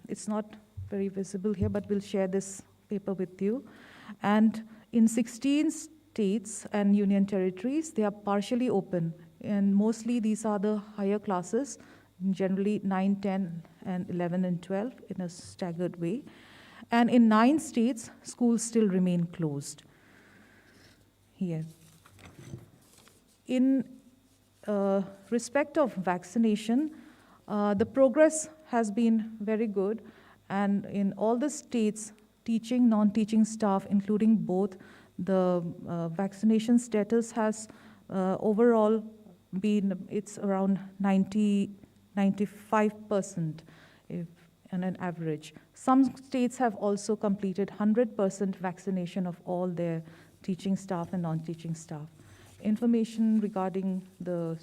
It's not very visible here, but we'll share this paper with you. And in 16 states and union territories, they are partially open. And mostly these are the higher classes, generally 9, 10, and 11 and 12 in a staggered way. And in 9 states, schools still remain closed. Here. In respect of vaccination, the progress has been very good. And in all the states, teaching, non-teaching staff, including both, the vaccination status has overall been, it's around 95% on an average. Some states have also completed 100% vaccination of all their teaching staff and non-teaching staff. Information regarding the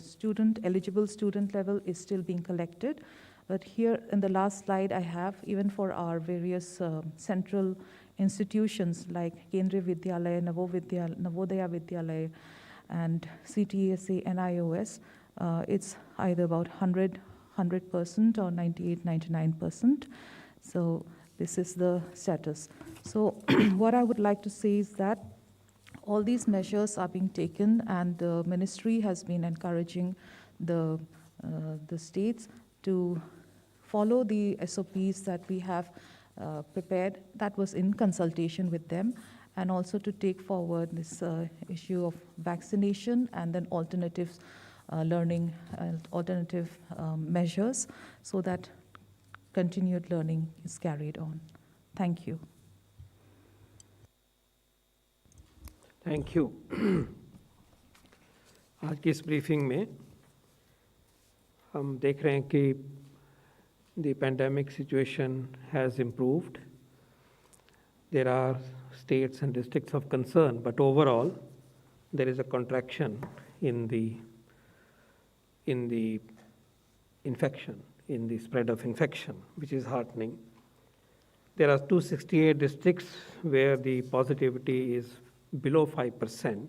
eligible student level is still being collected. But here in the last slide I have, even for our various central institutions like Kendriya Vidyalaya, Navodaya Vidyalaya, and CTSA, NIOS, it's either about 100% or 98, 99%. So this is the status. So what I would like to say is that all these measures are being taken, and the ministry has been encouraging the states to follow the SOPs that we have prepared. That was in consultation with them. and also to take forward this issue of vaccination and then alternatives, learning, alternative measures so that continued learning is carried on. Thank you. Thank you. आज की इस briefing में हम देख रहे हैं कि the pandemic situation has improved. There are states and districts of concern, but overall there is a contraction in the infection, in the spread of infection, which is heartening. There are 268 districts where the positivity is below 5%,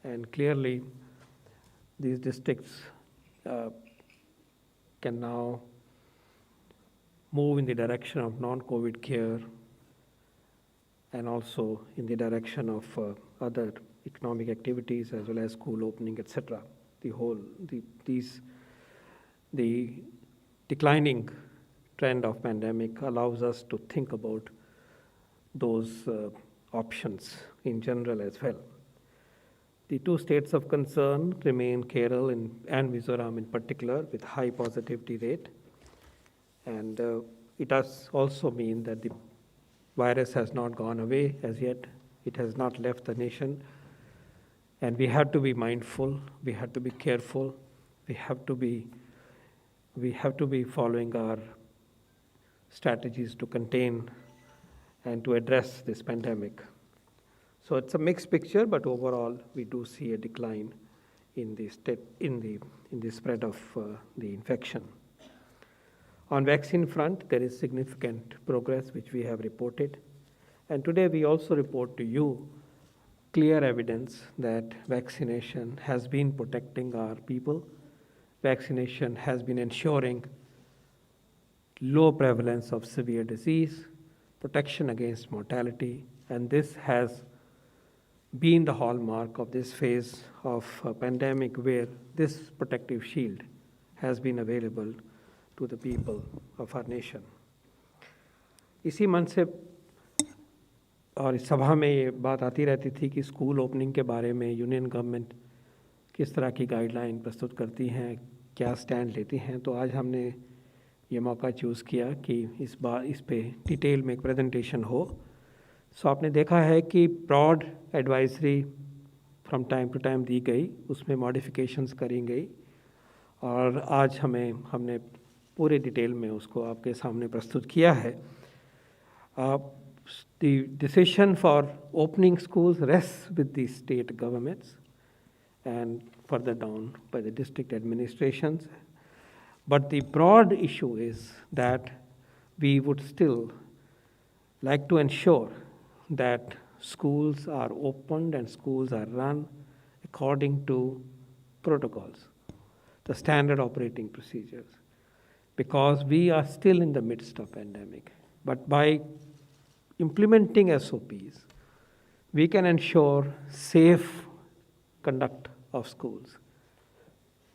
and clearly these districts can now move in the direction of non-COVID care and also in the direction of other economic activities as well as school opening, etc. The declining trend of pandemic allows us to think about those options in general as well. The two states of concern remain Kerala and Mizoram in particular, with high positivity rate. And it does also mean that the virus has not gone away as yet. It has not left the nation. And we have to be mindful, we have to be careful, we have to be following our strategies to contain and to address this pandemic. So it's a mixed picture, but overall we do see a decline in the spread of the infection. On vaccine front, there is significant progress which we have reported. And today we also report to you clear evidence that vaccination has been protecting our people. Vaccination has been ensuring low prevalence of severe disease, protection against mortality, and this has been the hallmark of this phase of a pandemic where this protective shield has been available to the people of our nation. इसी मन से और इस सभा में ये बात आती रहती थी कि स्कूल ओपनिंग के बारे में यूनियन गवर्नमेंट किस तरह की गाइडलाइन प्रस्तुत करती हैं, क्या स्टैंड लेती हैं। तो आज हमने ये मौका चूज़ किया कि इस बार इस पे डिटेल में एक प्रेजेंटेशन हो। सो आपने देखा है कि broad advisory from time to time दी गई, उसमें मॉडिफिकेशंस करी गई और आज हमने पूरे डिटेल में उसको आपके सामने प्रस्तुत किया है। The decision for opening schools rests with the state governments and further down by the district administrations. But the broad issue is that we would still like to ensure that schools are opened and schools are run according to protocols, the standard operating procedures, because we are still in the midst of pandemic. But by implementing SOPs, we can ensure safe conduct of schools,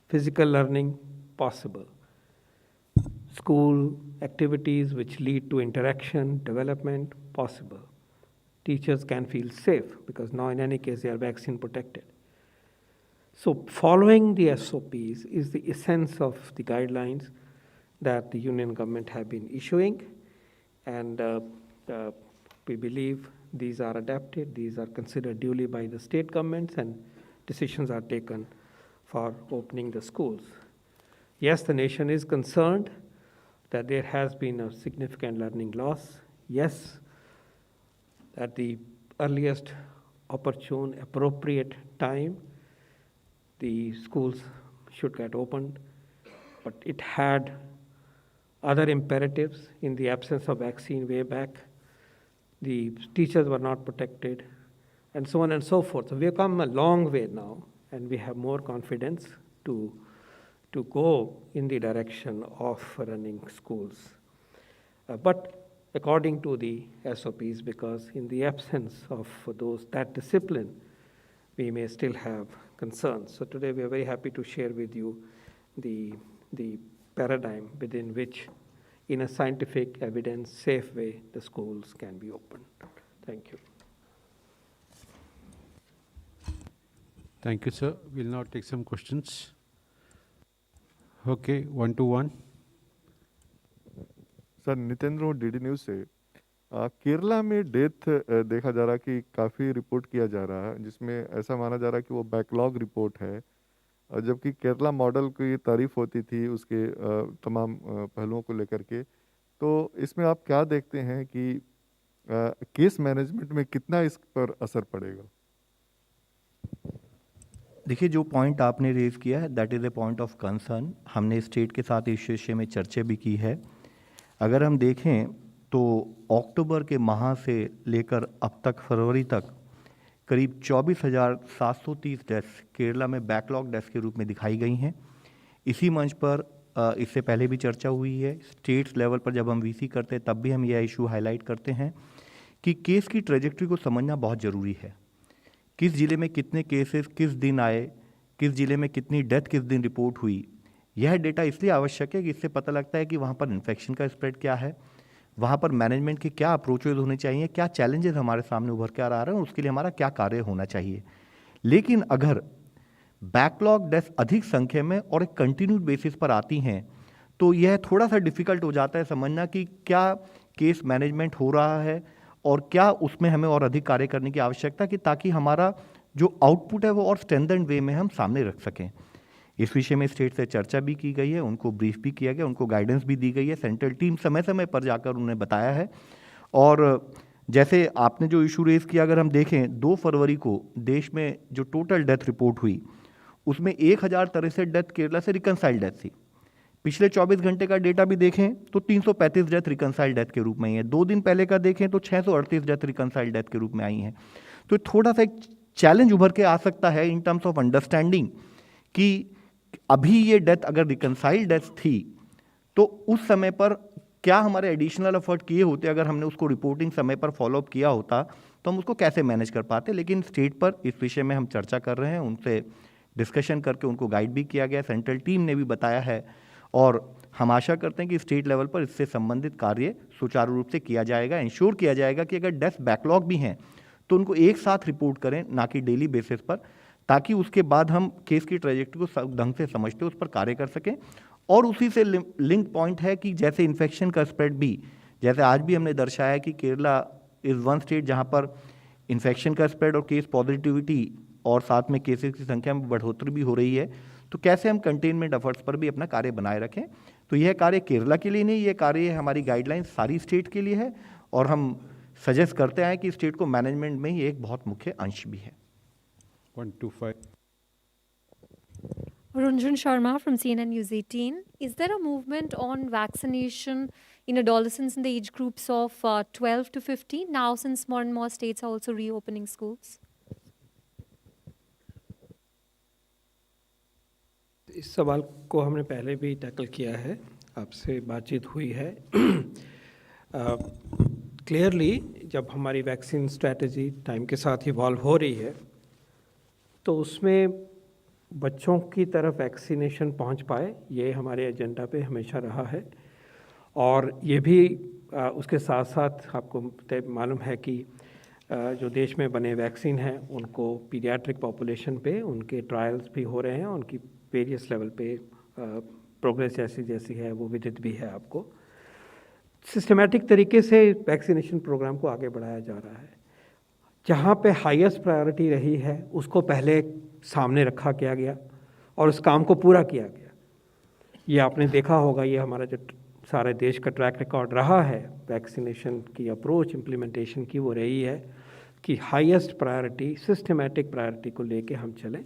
physical learning possible, school activities which lead to interaction, development possible. Teachers can feel safe because now in any case they are vaccine protected. So following the SOPs is the essence of the guidelines that the union government have been issuing, and we believe these are adapted, these are considered duly by the state governments, and decisions are taken for opening the schools. Yes, the nation is concerned that there has been a significant learning loss. Yes, at the earliest opportune, appropriate time, the schools should get opened, but it had other imperatives in the absence of vaccine way back. The teachers were not protected, and so on and so forth. So we have come a long way now, and we have more confidence to go in the direction of running schools. But according to the SOPs, because in the absence of that discipline, we may still have concerns. So today we are very happy to share with you the paradigm within which, in a scientific, evidence, safe way, the schools can be opened. Thank you. Thank you, sir. We'll now take some questions. Okay, 1 to 1. Sir Nitendra हूँ DD news से। केरला में death देखा जा रहा है कि काफ़ी report किया जा रहा है, जिसमें ऐसा माना जा रहा है कि वो बैकलॉग रिपोर्ट है, जबकि केरला मॉडल की तारीफ होती थी उसके तमाम पहलुओं को लेकर के। तो इसमें आप क्या देखते हैं कि केस मैनेजमेंट में कितना इस पर असर पड़ेगा? देखिए, जो पॉइंट आपने रेज किया है that is a point of concern. हमने स्टेट के साथ इस विषय में चर्चा भी की है। अगर हम देखें तो अक्टूबर के माह से लेकर अब तक फरवरी तक करीब 24,730 डेथ्स केरला में बैकलॉग डेथ्स के रूप में दिखाई गई हैं। इसी मंच पर इससे पहले भी चर्चा हुई है। स्टेट्स लेवल पर जब हम वीसी करते हैं तब भी हम यह इशू हाईलाइट करते हैं कि केस की ट्रेजेक्ट्री को समझना बहुत ज़रूरी है। किस ज़िले में कितने केसेस किस दिन आए, किस ज़िले में कितनी डेथ किस दिन रिपोर्ट हुई, यह डेटा इसलिए आवश्यक है कि इससे पता लगता है कि वहाँ पर इन्फेक्शन का स्प्रेड क्या है, वहाँ पर मैनेजमेंट के क्या अप्रोचेज होने चाहिए, क्या चैलेंजेस हमारे सामने उभर के आ रहे हैं, उसके लिए हमारा क्या कार्य होना चाहिए। लेकिन अगर बैकलॉग डेथ अधिक संख्या में और एक कंटिन्यूड बेसिस पर आती हैं तो यह थोड़ा सा डिफ़िकल्ट हो जाता है समझना कि क्या केस मैनेजमेंट हो रहा है और क्या उसमें हमें और अधिक कार्य करने की आवश्यकता कि ताकि हमारा जो आउटपुट है वो और स्ट्रेंथन्ड वे में हम सामने रख सकें। इस विषय में स्टेट से चर्चा भी की गई है, उनको ब्रीफ भी किया गया, उनको गाइडेंस भी दी गई है। सेंट्रल टीम समय समय पर जाकर उन्हें बताया है। और जैसे आपने जो इशू रेज किया, अगर हम देखें 2 फरवरी को देश में जो टोटल डेथ रिपोर्ट हुई उसमें 1063 डेथ केरला से रिकनसाइल्ड डेथ थी। पिछले 24 घंटे का डेटा भी देखें तो 335 डेथ रिकनसाइल्ड डेथ के रूप में आई है। 2 दिन पहले का देखें तो 638 डेथ रिकनसाइल्ड डेथ के रूप में आई हैं। तो थोड़ा सा एक चैलेंज उभर के आ सकता है इन टर्म्स ऑफ अंडरस्टैंडिंग कि अभी ये डेथ अगर रिकनसाइल्ड डेथ थी तो उस समय पर क्या हमारे एडिशनल एफर्ट किए होते, अगर हमने उसको रिपोर्टिंग समय पर फॉलोअप किया होता तो हम उसको कैसे मैनेज कर पाते। लेकिन स्टेट पर इस विषय में हम चर्चा कर रहे हैं, उनसे डिस्कशन करके उनको गाइड भी किया गया, सेंट्रल टीम ने भी बताया है और हम आशा करते हैं कि स्टेट लेवल पर इससे संबंधित कार्य सुचारू रूप से किया जाएगा। इंश्योर किया जाएगा कि अगर डेथ बैकलॉग भी हैं तो उनको एक साथ रिपोर्ट करें, ना कि डेली बेसिस पर, ताकि उसके बाद हम केस की ट्रेजेक्ट्री को ढंग से समझते उस पर कार्य कर सकें। और उसी से लिंक पॉइंट है कि जैसे इन्फेक्शन का स्प्रेड भी, जैसे आज भी हमने दर्शाया कि केरला इज़ वन स्टेट जहां पर इन्फेक्शन का स्प्रेड और केस पॉजिटिविटी और साथ में केसेस की संख्या में बढ़ोतरी भी हो रही है, तो कैसे हम कंटेनमेंट एफर्ट्स पर भी अपना कार्य बनाए रखें। तो यह कार्य केरला के लिए नहीं, यह कार्य हमारी गाइडलाइंस सारी स्टेट के लिए है और हम सजेस्ट करते हैं कि स्टेट को मैनेजमेंट में ही एक बहुत मुख्य अंश भी है। 1 to 5. Runjun Sharma from CNN News 18. Is there a movement on vaccination in adolescents in the age groups of 12 to 15 now, since more and more states are also reopening schools? इस सवाल को हमने पहले भी टैकल किया है, आपसे बातचीत हुई है। क्लियरली जब हमारी वैक्सीन स्ट्रैटेजी टाइम के साथ इवॉल्व हो रही है तो उसमें बच्चों की तरफ वैक्सीनेशन पहुंच पाए, ये हमारे एजेंडा पे हमेशा रहा है। और ये भी उसके साथ साथ आपको मालूम है कि जो देश में बने वैक्सीन हैं उनको पीडियाट्रिक पॉपुलेशन पे उनके ट्रायल्स भी हो रहे हैं, उनकी वेरियस लेवल पे प्रोग्रेस जैसी जैसी है वो विदित भी है आपको। सिस्टमैटिक तरीके से वैक्सीनेशन प्रोग्राम को आगे बढ़ाया जा रहा है। जहाँ पे हाईएस्ट प्रायोरिटी रही है उसको पहले सामने रखा किया गया और उस काम को पूरा किया गया। ये आपने देखा होगा, ये हमारा जो सारे देश का ट्रैक रिकॉर्ड रहा है वैक्सीनेशन की अप्रोच इम्प्लीमेंटेशन की, वो रही है कि हाईएस्ट प्रायोरिटी सिस्टमैटिक प्रायोरिटी को लेके हम चलें।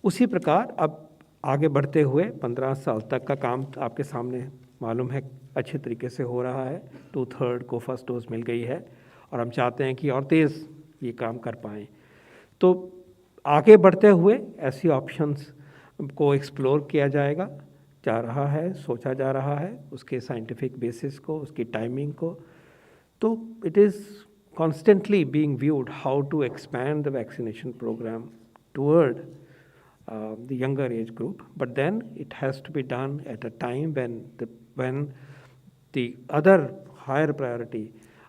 उसी प्रकार अब आगे बढ़ते हुए 15 साल तक का काम आपके सामने मालूम है अच्छे तरीके से हो रहा है। 2/3 को फर्स्ट डोज मिल गई है और हम चाहते हैं कि और तेज़ ये काम कर पाएँ। तो आगे बढ़ते हुए ऐसी ऑप्शंस को एक्सप्लोर किया जाएगा, जा रहा है, सोचा जा रहा है, उसके साइंटिफिक बेसिस को, उसकी टाइमिंग को। तो it is constantly being viewed how to expand the vaccination programme toward the younger age group, but then it has to be done at a time when the other higher priority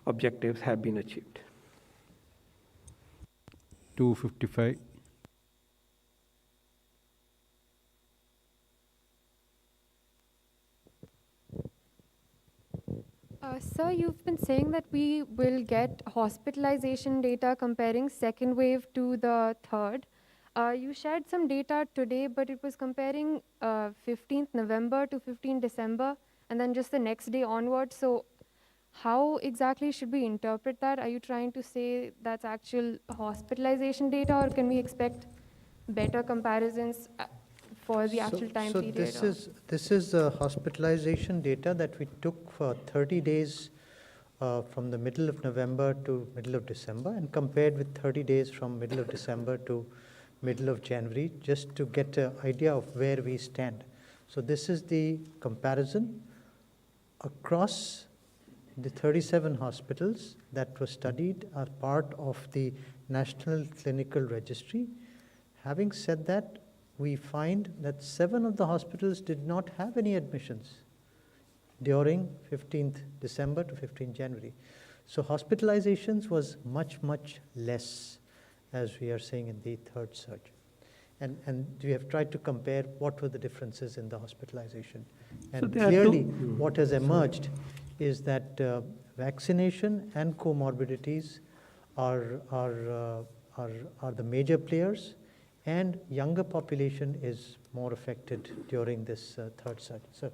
objectives have been achieved. 255. Sir, you've been saying that we will get hospitalization data comparing second wave to the third. You shared some data today, but it was comparing 15th November to 15th December, and then just the next day onwards. So how exactly should we interpret that? Are you trying to say that's actual hospitalization data, or can we expect better comparisons for the actual time so period? this is the hospitalization data that we took for 30 days from the middle of November to middle of December, and compared with 30 days from middle of December to middle of January, just to get an idea of where we stand. So this is the comparison across the 37 hospitals that were studied are part of the National Clinical Registry. Having said that, we find that 7 of the hospitals did not have any admissions during 15th December to 15th January. So hospitalizations was much, much less, as we are saying in the third surge. And we have tried to compare what were the differences in the hospitalization. And there are clearly, two- what has emerged is that vaccination and comorbidities are the major players, and younger population is more affected during this third surge. Sir.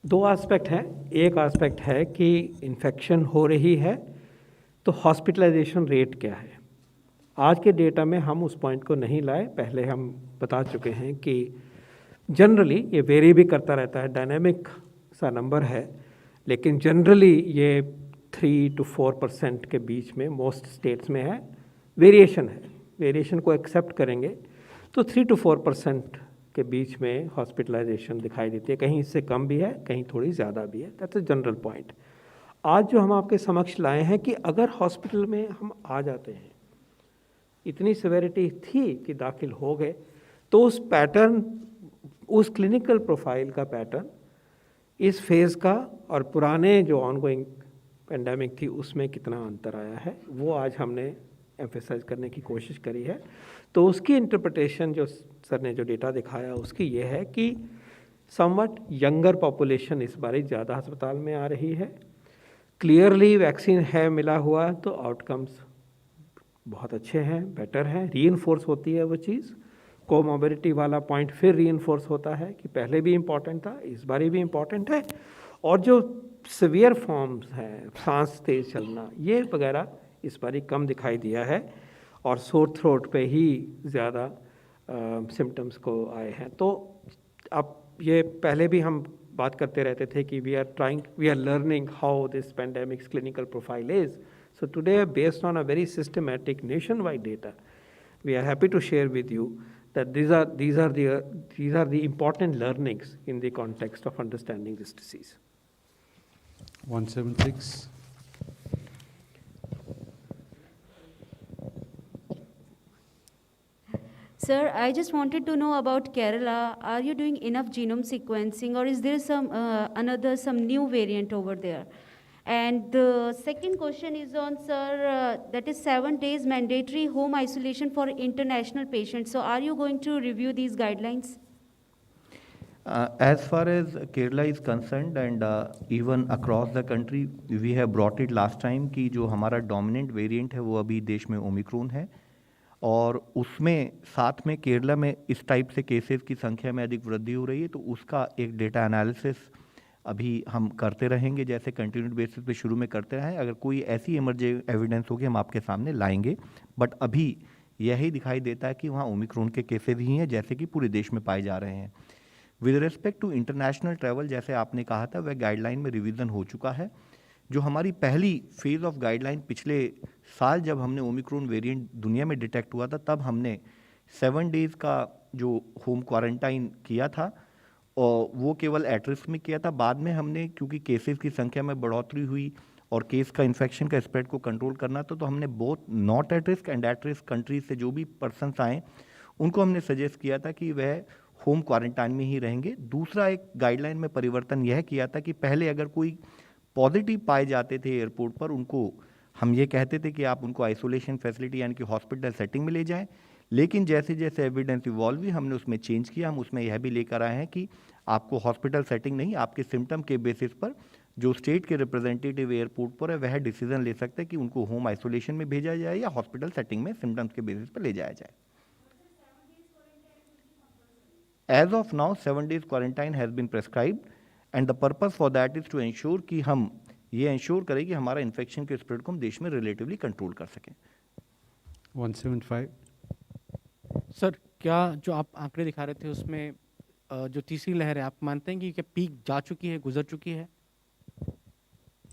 दो aspect हैं. एक aspect है कि infection हो रही है तो hospitalisation rate क्या है. आज के डेटा में हम उस पॉइंट को नहीं लाए. पहले हम बता चुके हैं कि जनरली ये वेरी भी करता रहता है, डायनेमिक सा नंबर है, लेकिन जनरली ये 3 to 4% के बीच में मोस्ट स्टेट्स में है. वेरिएशन है, वेरिएशन को एक्सेप्ट करेंगे तो 3 to 4% के बीच में हॉस्पिटलाइजेशन दिखाई देती है. कहीं इससे कम भी है, कहीं थोड़ी ज़्यादा भी है. That's a general point. आज जो हम आपके समक्ष लाए हैं कि अगर हॉस्पिटल में हम आ जाते हैं, इतनी सिवेरिटी थी कि दाखिल हो गए, तो उस पैटर्न, उस क्लिनिकल प्रोफाइल का पैटर्न इस फेज़ का और पुराने जो ऑनगोइंग पेंडेमिक थी उसमें कितना अंतर आया है, वो आज हमने एम्फेसाइज करने की कोशिश करी है. तो उसकी इंटरप्रिटेशन जो सर ने जो डेटा दिखाया उसकी ये है कि समवट यंगर पॉपुलेशन इस बार ज़्यादा अस्पताल में आ रही है. क्लियरली वैक्सीन है मिला हुआ तो आउटकम्स बहुत अच्छे हैं, बेटर हैं, रीइंफोर्स होती है वो चीज़. कोमोबिडिटी वाला पॉइंट फिर रीइंफोर्स होता है कि पहले भी इम्पॉर्टेंट था, इस बार भी इम्पॉर्टेंट है. और जो सीवियर फॉर्म्स हैं, सांस तेज चलना, ये वगैरह इस बार कम दिखाई दिया है और सोर थ्रोट पे ही ज़्यादा सिम्टम्स को आए हैं. तो अब ये पहले भी हम बात करते रहते थे कि we are learning how this pandemic's clinical profile is. So today, based on a very systematic nationwide data, we are happy to share with you that these are the important learnings in the context of understanding this disease. 176. Sir, I just wanted to know about Kerala. Are you doing enough genome sequencing, or is there some new variant over there? And the second question is on, sir, that is 7 days mandatory home isolation for international patients. So are you going to review these guidelines? As far as Kerala is concerned and even across the country, we have brought it last time कि जो हमारा dominant variant है वो अभी देश में Omicron है, और उसमें साथ में केरला में इस टाइप से केसेस की संख्या में अधिक वृद्धि हो रही है. तो उसका एक डेटा एनालिसिस अभी हम करते रहेंगे, जैसे कंटिन्यूड बेसिस पे शुरू में करते रहें. अगर कोई ऐसी इमरजेंट एविडेंस होगी हम आपके सामने लाएंगे, बट अभी यही दिखाई देता है कि वहाँ ओमिक्रॉन के केसेस ही हैं जैसे कि पूरे देश में पाए जा रहे हैं. With respect to international travel, जैसे आपने कहा था, वह गाइडलाइन में रिवीजन हो चुका है. जो हमारी पहली फेज़ ऑफ गाइडलाइन पिछले साल जब हमने ओमिक्रॉन वेरिएंट दुनिया में डिटेक्ट हुआ था, तब हमने 7 डेज़ का जो होम क्वारंटाइन किया था और वो केवल एट रिस्क में किया था. बाद में हमने, क्योंकि केसेस की संख्या में बढ़ोतरी हुई और केस का इन्फेक्शन का स्प्रेड को कंट्रोल करना था, तो हमने both not at risk and at risk countries से जो भी पर्सनस आए उनको हमने सजेस्ट किया था कि वह होम क्वारंटाइन में ही रहेंगे. दूसरा एक गाइडलाइन में परिवर्तन यह किया था कि पहले अगर कोई पॉजिटिव पाए जाते थे एयरपोर्ट पर, उनको हम ये कहते थे कि आप उनको आइसोलेशन फैसिलिटी यानी कि हॉस्पिटल सेटिंग में ले जाएं. लेकिन जैसे जैसे एविडेंस इवॉल्व हुई हमने उसमें चेंज किया. हम उसमें यह भी लेकर आए हैं कि आपको हॉस्पिटल सेटिंग नहीं, आपके सिम्टम के बेसिस पर जो स्टेट के रिप्रेजेंटेटिव एयरपोर्ट पर है वह डिसीजन ले सकते हैं कि उनको होम आइसोलेशन में भेजा जाए या हॉस्पिटल सेटिंग में सिम्टम्स के बेसिस पर ले जाया जाए। As of now, 7 days quarantine has been prescribed, and the purpose for that is to ensure कि हम ये इंश्योर करें कि हमारा इन्फेक्शन के स्प्रेड को हम देश में रिलेटिवली कंट्रोल कर सकें। 175. सर, क्या जो आप आंकड़े दिखा रहे थे उसमें जो तीसरी लहर है, आप मानते हैं कि क्या पीक जा चुकी है, गुजर चुकी है?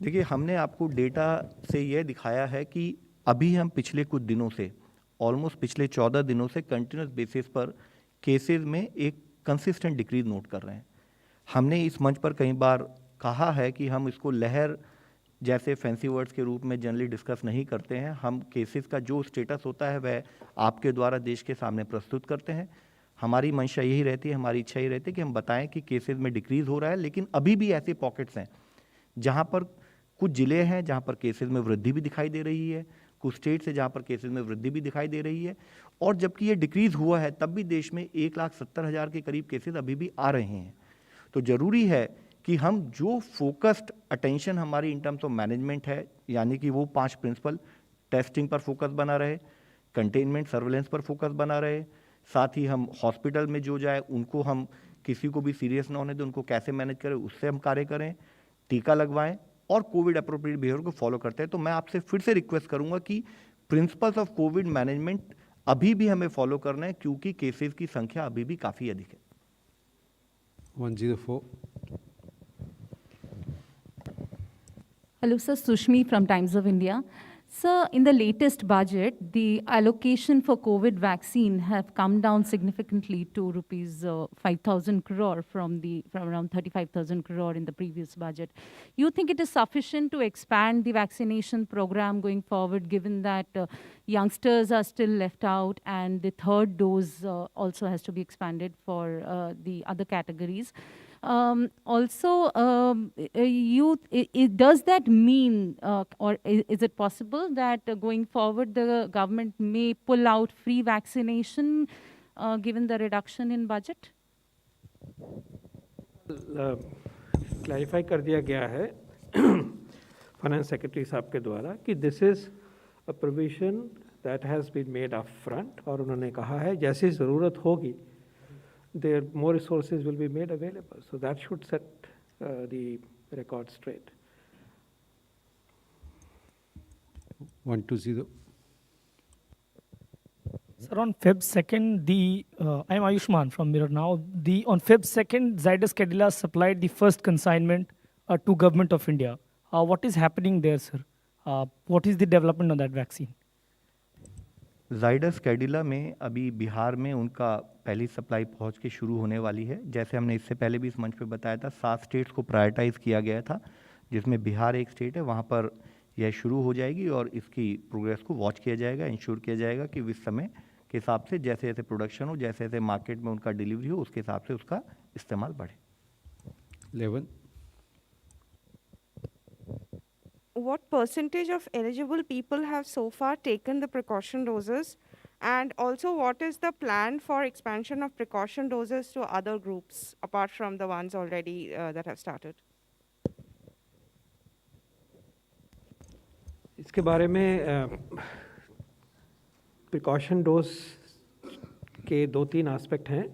देखिए, हमने आपको डेटा से यह दिखाया है कि अभी हम पिछले कुछ दिनों से, ऑलमोस्ट पिछले 14 दिनों से कंटिन्यूस बेसिस पर केसेस में एक कंसिस्टेंट डिक्रीज नोट कर रहे हैं। हमने इस मंच पर कई बार कहा है कि हम इसको लहर जैसे फैंसी वर्ड्स के रूप में जनरली डिस्कस नहीं करते हैं। हम केसेस का जो स्टेटस होता है वह आपके द्वारा देश के सामने प्रस्तुत करते हैं। हमारी मंशा यही रहती है, हमारी इच्छा यही रहती है कि हम बताएं कि केसेस में डिक्रीज हो रहा है, लेकिन अभी भी ऐसे पॉकेट्स हैं जहां पर कुछ जिले हैं जहां पर केसेस में वृद्धि भी दिखाई दे रही है, कुछ स्टेट से जहां पर केसेस में वृद्धि भी दिखाई दे रही है, और जबकि ये डिक्रीज हुआ है तब भी देश में 1,70,000 के करीब केसेस अभी भी आ रहे हैं। तो ज़रूरी है कि हम जो फोकस्ड अटेंशन हमारी इन टर्म्स ऑफ मैनेजमेंट है, यानी कि वो 5 प्रिंसिपल, टेस्टिंग पर फोकस बना रहे, कंटेनमेंट सर्वेलेंस पर फोकस बना रहे, साथ ही हम हॉस्पिटल में जो जाए उनको हम किसी को भी सीरियस ना होने दें, उनको कैसे मैनेज करें उससे हम कार्य करें, टीका लगवाएं और कोविड अप्रोप्रिएट बिहेवियर को फॉलो करते हैं। तो मैं आपसे फिर से रिक्वेस्ट करूंगा कि प्रिंसिपल्स ऑफ कोविड मैनेजमेंट अभी भी हमें फॉलो करना है, क्योंकि केसेस की संख्या अभी भी काफ़ी अधिक है। 104. Hello, sir. Sushmi from Times of India. Sir, in the latest budget, the allocation for COVID vaccine have come down significantly to rupees 5,000 crore from around 35,000 crore in the previous budget. You think it is sufficient to expand the vaccination program going forward, given that youngsters are still left out and the third dose also has to be expanded for the other categories? Does that mean, or is it possible that going forward the government may pull out free vaccination given the reduction in budget? Clarify कर दिया गया है finance secretary साहब के द्वारा कि this is a provision that has been made up front, और उन्होंने कहा है जैसी ज़रूरत होगी there more resources will be made available. So that should set the record straight. 120. Sir, on Feb 2nd, I am Ayushman from Mirror Now. On Feb 2nd, Zydus Cadila supplied the first consignment to Government of India. What is happening there, sir? What is the development on that vaccine? Zydus Cadila में अभी बिहार में उनका पहली supply पहुंच के शुरू होने वाली है। जैसे हमने इससे पहले भी इस मंच पे बताया था, 7 स्टेट्स को प्रायोरिटाइज किया गया था, जिसमें बिहार एक स्टेट है। वहां पर यह शुरू हो जाएगी और इसकी प्रोग्रेस को वॉच किया जाएगा, इंश्योर किया जाएगा कि इस समय के हिसाब से जैसे जैसे प्रोडक्शन हो, जैसे जैसे मार्केट में उनका डिलीवरी हो, उसके हिसाब से उसका इस्तेमाल बढ़े। 11. What percentage of eligible people have so far taken the precaution doses? And also, what is the plan for expansion of precaution doses to other groups, apart from the ones already that have started? इसके बारे में precaution dose के 2-3 aspect हैं,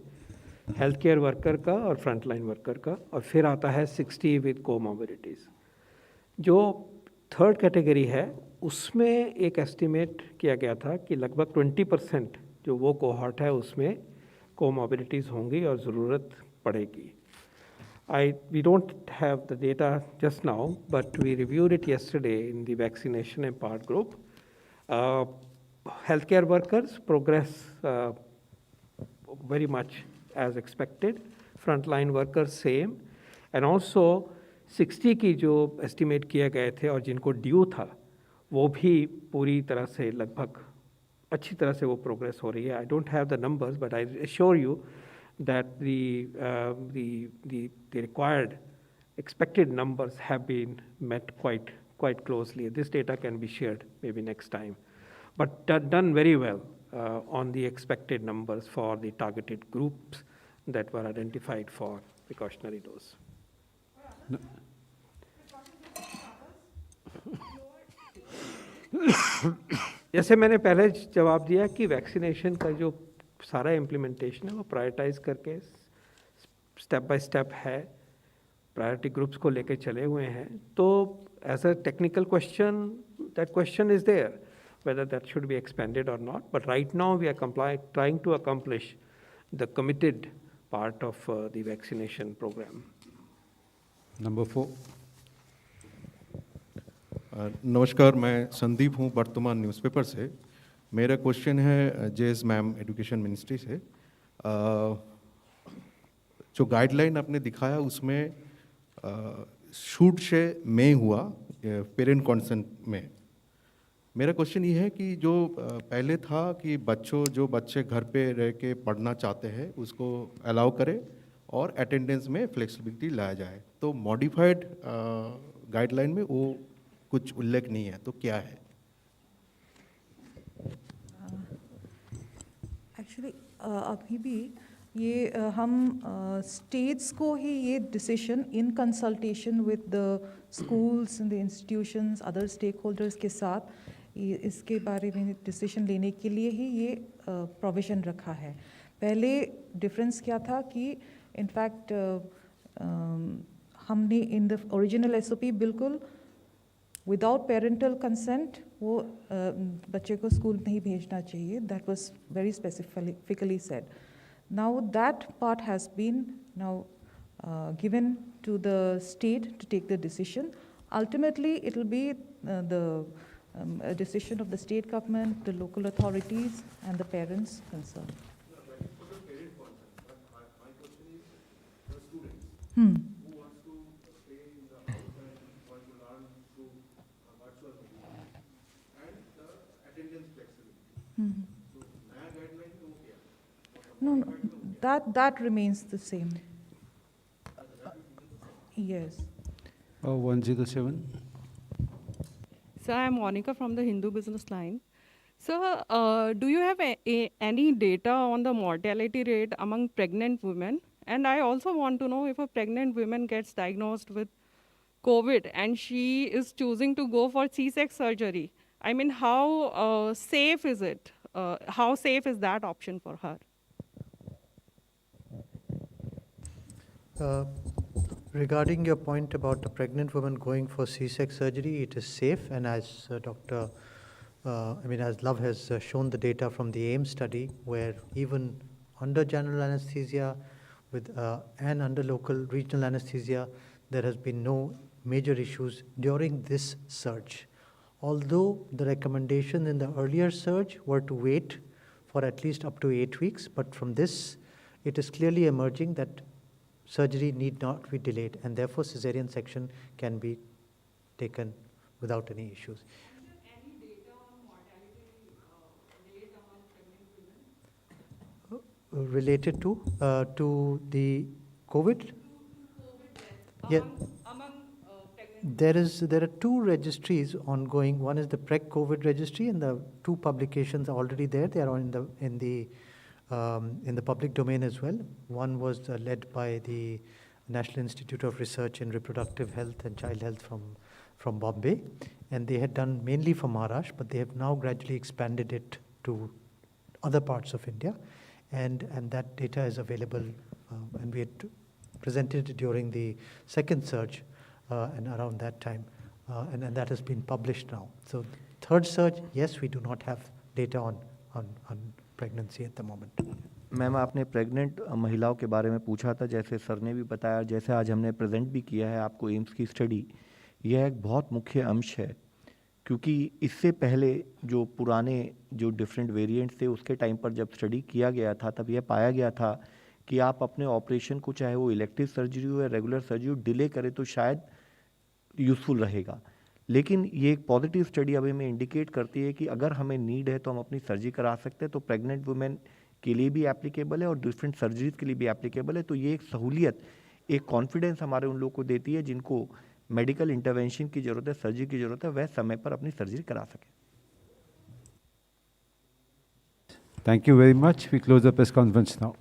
health care worker का और frontline worker का, और फिर आता है 60 विद कोमॉर्बिडिटीज़। जो थर्ड कैटेगरी है उसमें एक एस्टिमेट किया गया था कि लगभग 20% जो वो कोहॉर्ट है उसमें कोमॉर्बिडिटीज़ होंगी और ज़रूरत पड़ेगी। We don't have the data just now, but we reviewed it yesterday in the vaccination and part group. Healthcare workers progress very much as expected. Frontline workers same, and also 60 की जो estimate किए गए थे और जिनको due था वो भी पूरी तरह से लगभग अच्छी तरह से वो प्रोग्रेस हो रही है। I don't have the numbers but I assure you that the required expected numbers have been met quite closely. This data can be shared maybe next time, but done very well on the expected numbers for the targeted groups that were identified for precautionary dose. No. जैसे मैंने पहले जवाब दिया कि vaccination का जो सारा implementation है वो प्रायोरिटाइज करके स्टेप बाय स्टेप है, प्रायोरिटी ग्रुप्स को लेके चले हुए हैं. तो as a technical question, that question is there whether that should be expanded or not, but right now we are trying to accomplish the committed part of the vaccination program. Number 4. नमस्कार, मैं संदीप हूँ वर्तमान newspaper से. मेरा question है JS ma'am education ministry से. जो guideline आपने दिखाया उसमें शूट से में हुआ पेरेंट कंसेंट में. मेरा क्वेश्चन ये है कि जो पहले था कि जो बच्चे घर पे रह के पढ़ना चाहते हैं उसको अलाउ करें और अटेंडेंस में फ्लेक्सिबिलिटी लाया जाए, तो मॉडिफाइड गाइडलाइन में वो कुछ उल्लेख नहीं है, तो क्या है? एक्चुअली अभी भी ये हम स्टेट्स को ही ये decision in consultation with the schools and the institutions, other stakeholders के साथ इसके बारे में डिसीजन लेने के लिए ही ये प्रोविज़न रखा है. पहले डिफरेंस क्या था कि इनफैक्ट हमने इन द ओरिजिनल एसओपी बिल्कुल विदाउट पेरेंटल कंसेंट वो बच्चे को स्कूल नहीं भेजना चाहिए. That was very specifically said. Now that part has been now given to the state to take the decision. Ultimately, it will be a decision of the state government, the local authorities, and the parents concerned. No, that remains the same. Yes. 107. Sir, I am Monica from the Hindu Business Line. Sir, do you have any data on the mortality rate among pregnant women? And I also want to know if a pregnant woman gets diagnosed with COVID and she is choosing to go for C-section surgery. I mean, how safe is it? How safe is that option for her? Regarding your point about a pregnant woman going for C-section surgery, it is safe, and as as Love has shown the data from the AIM study, where even under general anesthesia and under local regional anesthesia, there has been no major issues during this surge. Although the recommendation in the earlier surge were to wait for at least up to 8 weeks, but from this, it is clearly emerging that surgery need not be delayed, and therefore cesarean section can be taken without any issues. Is there any data on mortality rate among pregnant women? Related to the COVID? Yeah. Among pregnant There are two registries ongoing. One is the PREC-COVID registry, and the two publications are already there. They are in the public domain as well. One was led by the National Institute of Research in Reproductive Health and Child Health from Bombay, and they had done mainly for Maharashtra, but they have now gradually expanded it to other parts of India, and that data is available, and we had presented it during the second surge and around that time, and that has been published now. So third surge, yes, we do not have data on pregnancy at the moment. Ma'am, आपने pregnant महिलाओं के बारे में पूछा था, जैसे sir ने भी बताया, जैसे आज हमने प्रेजेंट भी किया है आपको एम्स की स्टडी. यह एक बहुत मुख्य अंश है, क्योंकि इससे पहले जो पुराने जो डिफरेंट वेरिएंट्स थे उसके टाइम पर जब स्टडी किया गया था तब यह पाया गया था कि आप अपने ऑपरेशन को, चाहे वो इलेक्टिव सर्जरी हो या रेगुलर सर्जरी हो, डिले करें तो शायद यूज़फुल रहेगा. लेकिन ये एक पॉजिटिव स्टडी अभी हमें इंडिकेट करती है कि अगर हमें नीड है तो हम अपनी सर्जरी करा सकते हैं. तो प्रेग्नेंट वुमेन के लिए भी एप्लीकेबल है और डिफरेंट सर्जरीज के लिए भी एप्लीकेबल है. तो ये एक सहूलियत, एक कॉन्फिडेंस हमारे उन लोगों को देती है जिनको मेडिकल इंटरवेंशन की ज़रूरत है, सर्जरी की ज़रूरत है, वह समय पर अपनी सर्जरी करा सकें. Thank you very much. We close the press conference now.